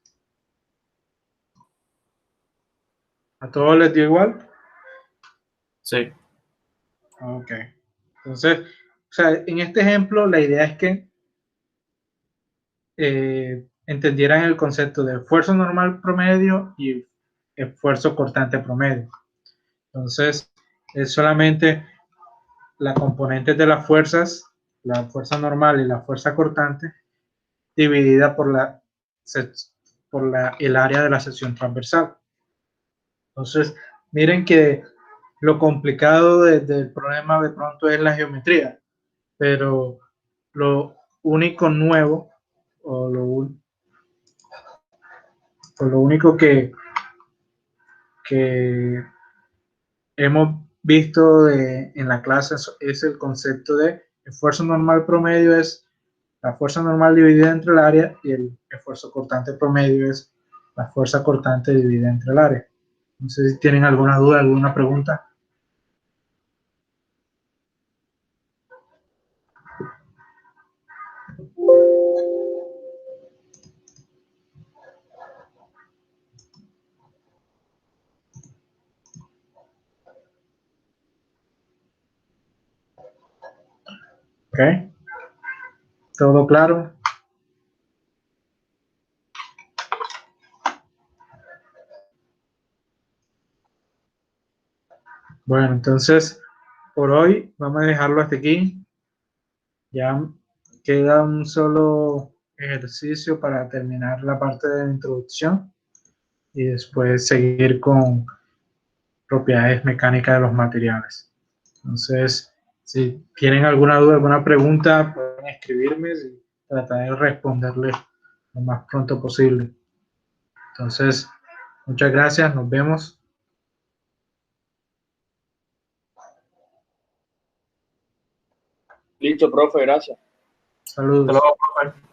¿A todos les dio igual? Sí. Ok. Entonces, o sea, en este ejemplo, la idea es que entendieran el concepto de esfuerzo normal promedio y esfuerzo cortante promedio. Entonces, es solamente la componente de las fuerzas, la fuerza normal y la fuerza cortante, dividida por el área de la sección transversal. Entonces, miren que lo complicado del problema de pronto es la geometría, pero lo único nuevo o lo único que hemos visto en la clase es el concepto de esfuerzo normal promedio, es la fuerza normal dividida entre el área, y el esfuerzo cortante promedio es la fuerza cortante dividida entre el área. No sé si tienen alguna duda, alguna pregunta. ¿Ok? ¿Todo claro? Bueno, entonces, por hoy vamos a dejarlo hasta aquí. Ya queda un solo ejercicio para terminar la parte de la introducción y después seguir con propiedades mecánicas de los materiales. Entonces, si tienen alguna duda, alguna pregunta, pueden escribirme y trataré de responderles lo más pronto posible. Entonces, muchas gracias, nos vemos. Listo, profe, gracias. Saludos. Hasta luego, profe.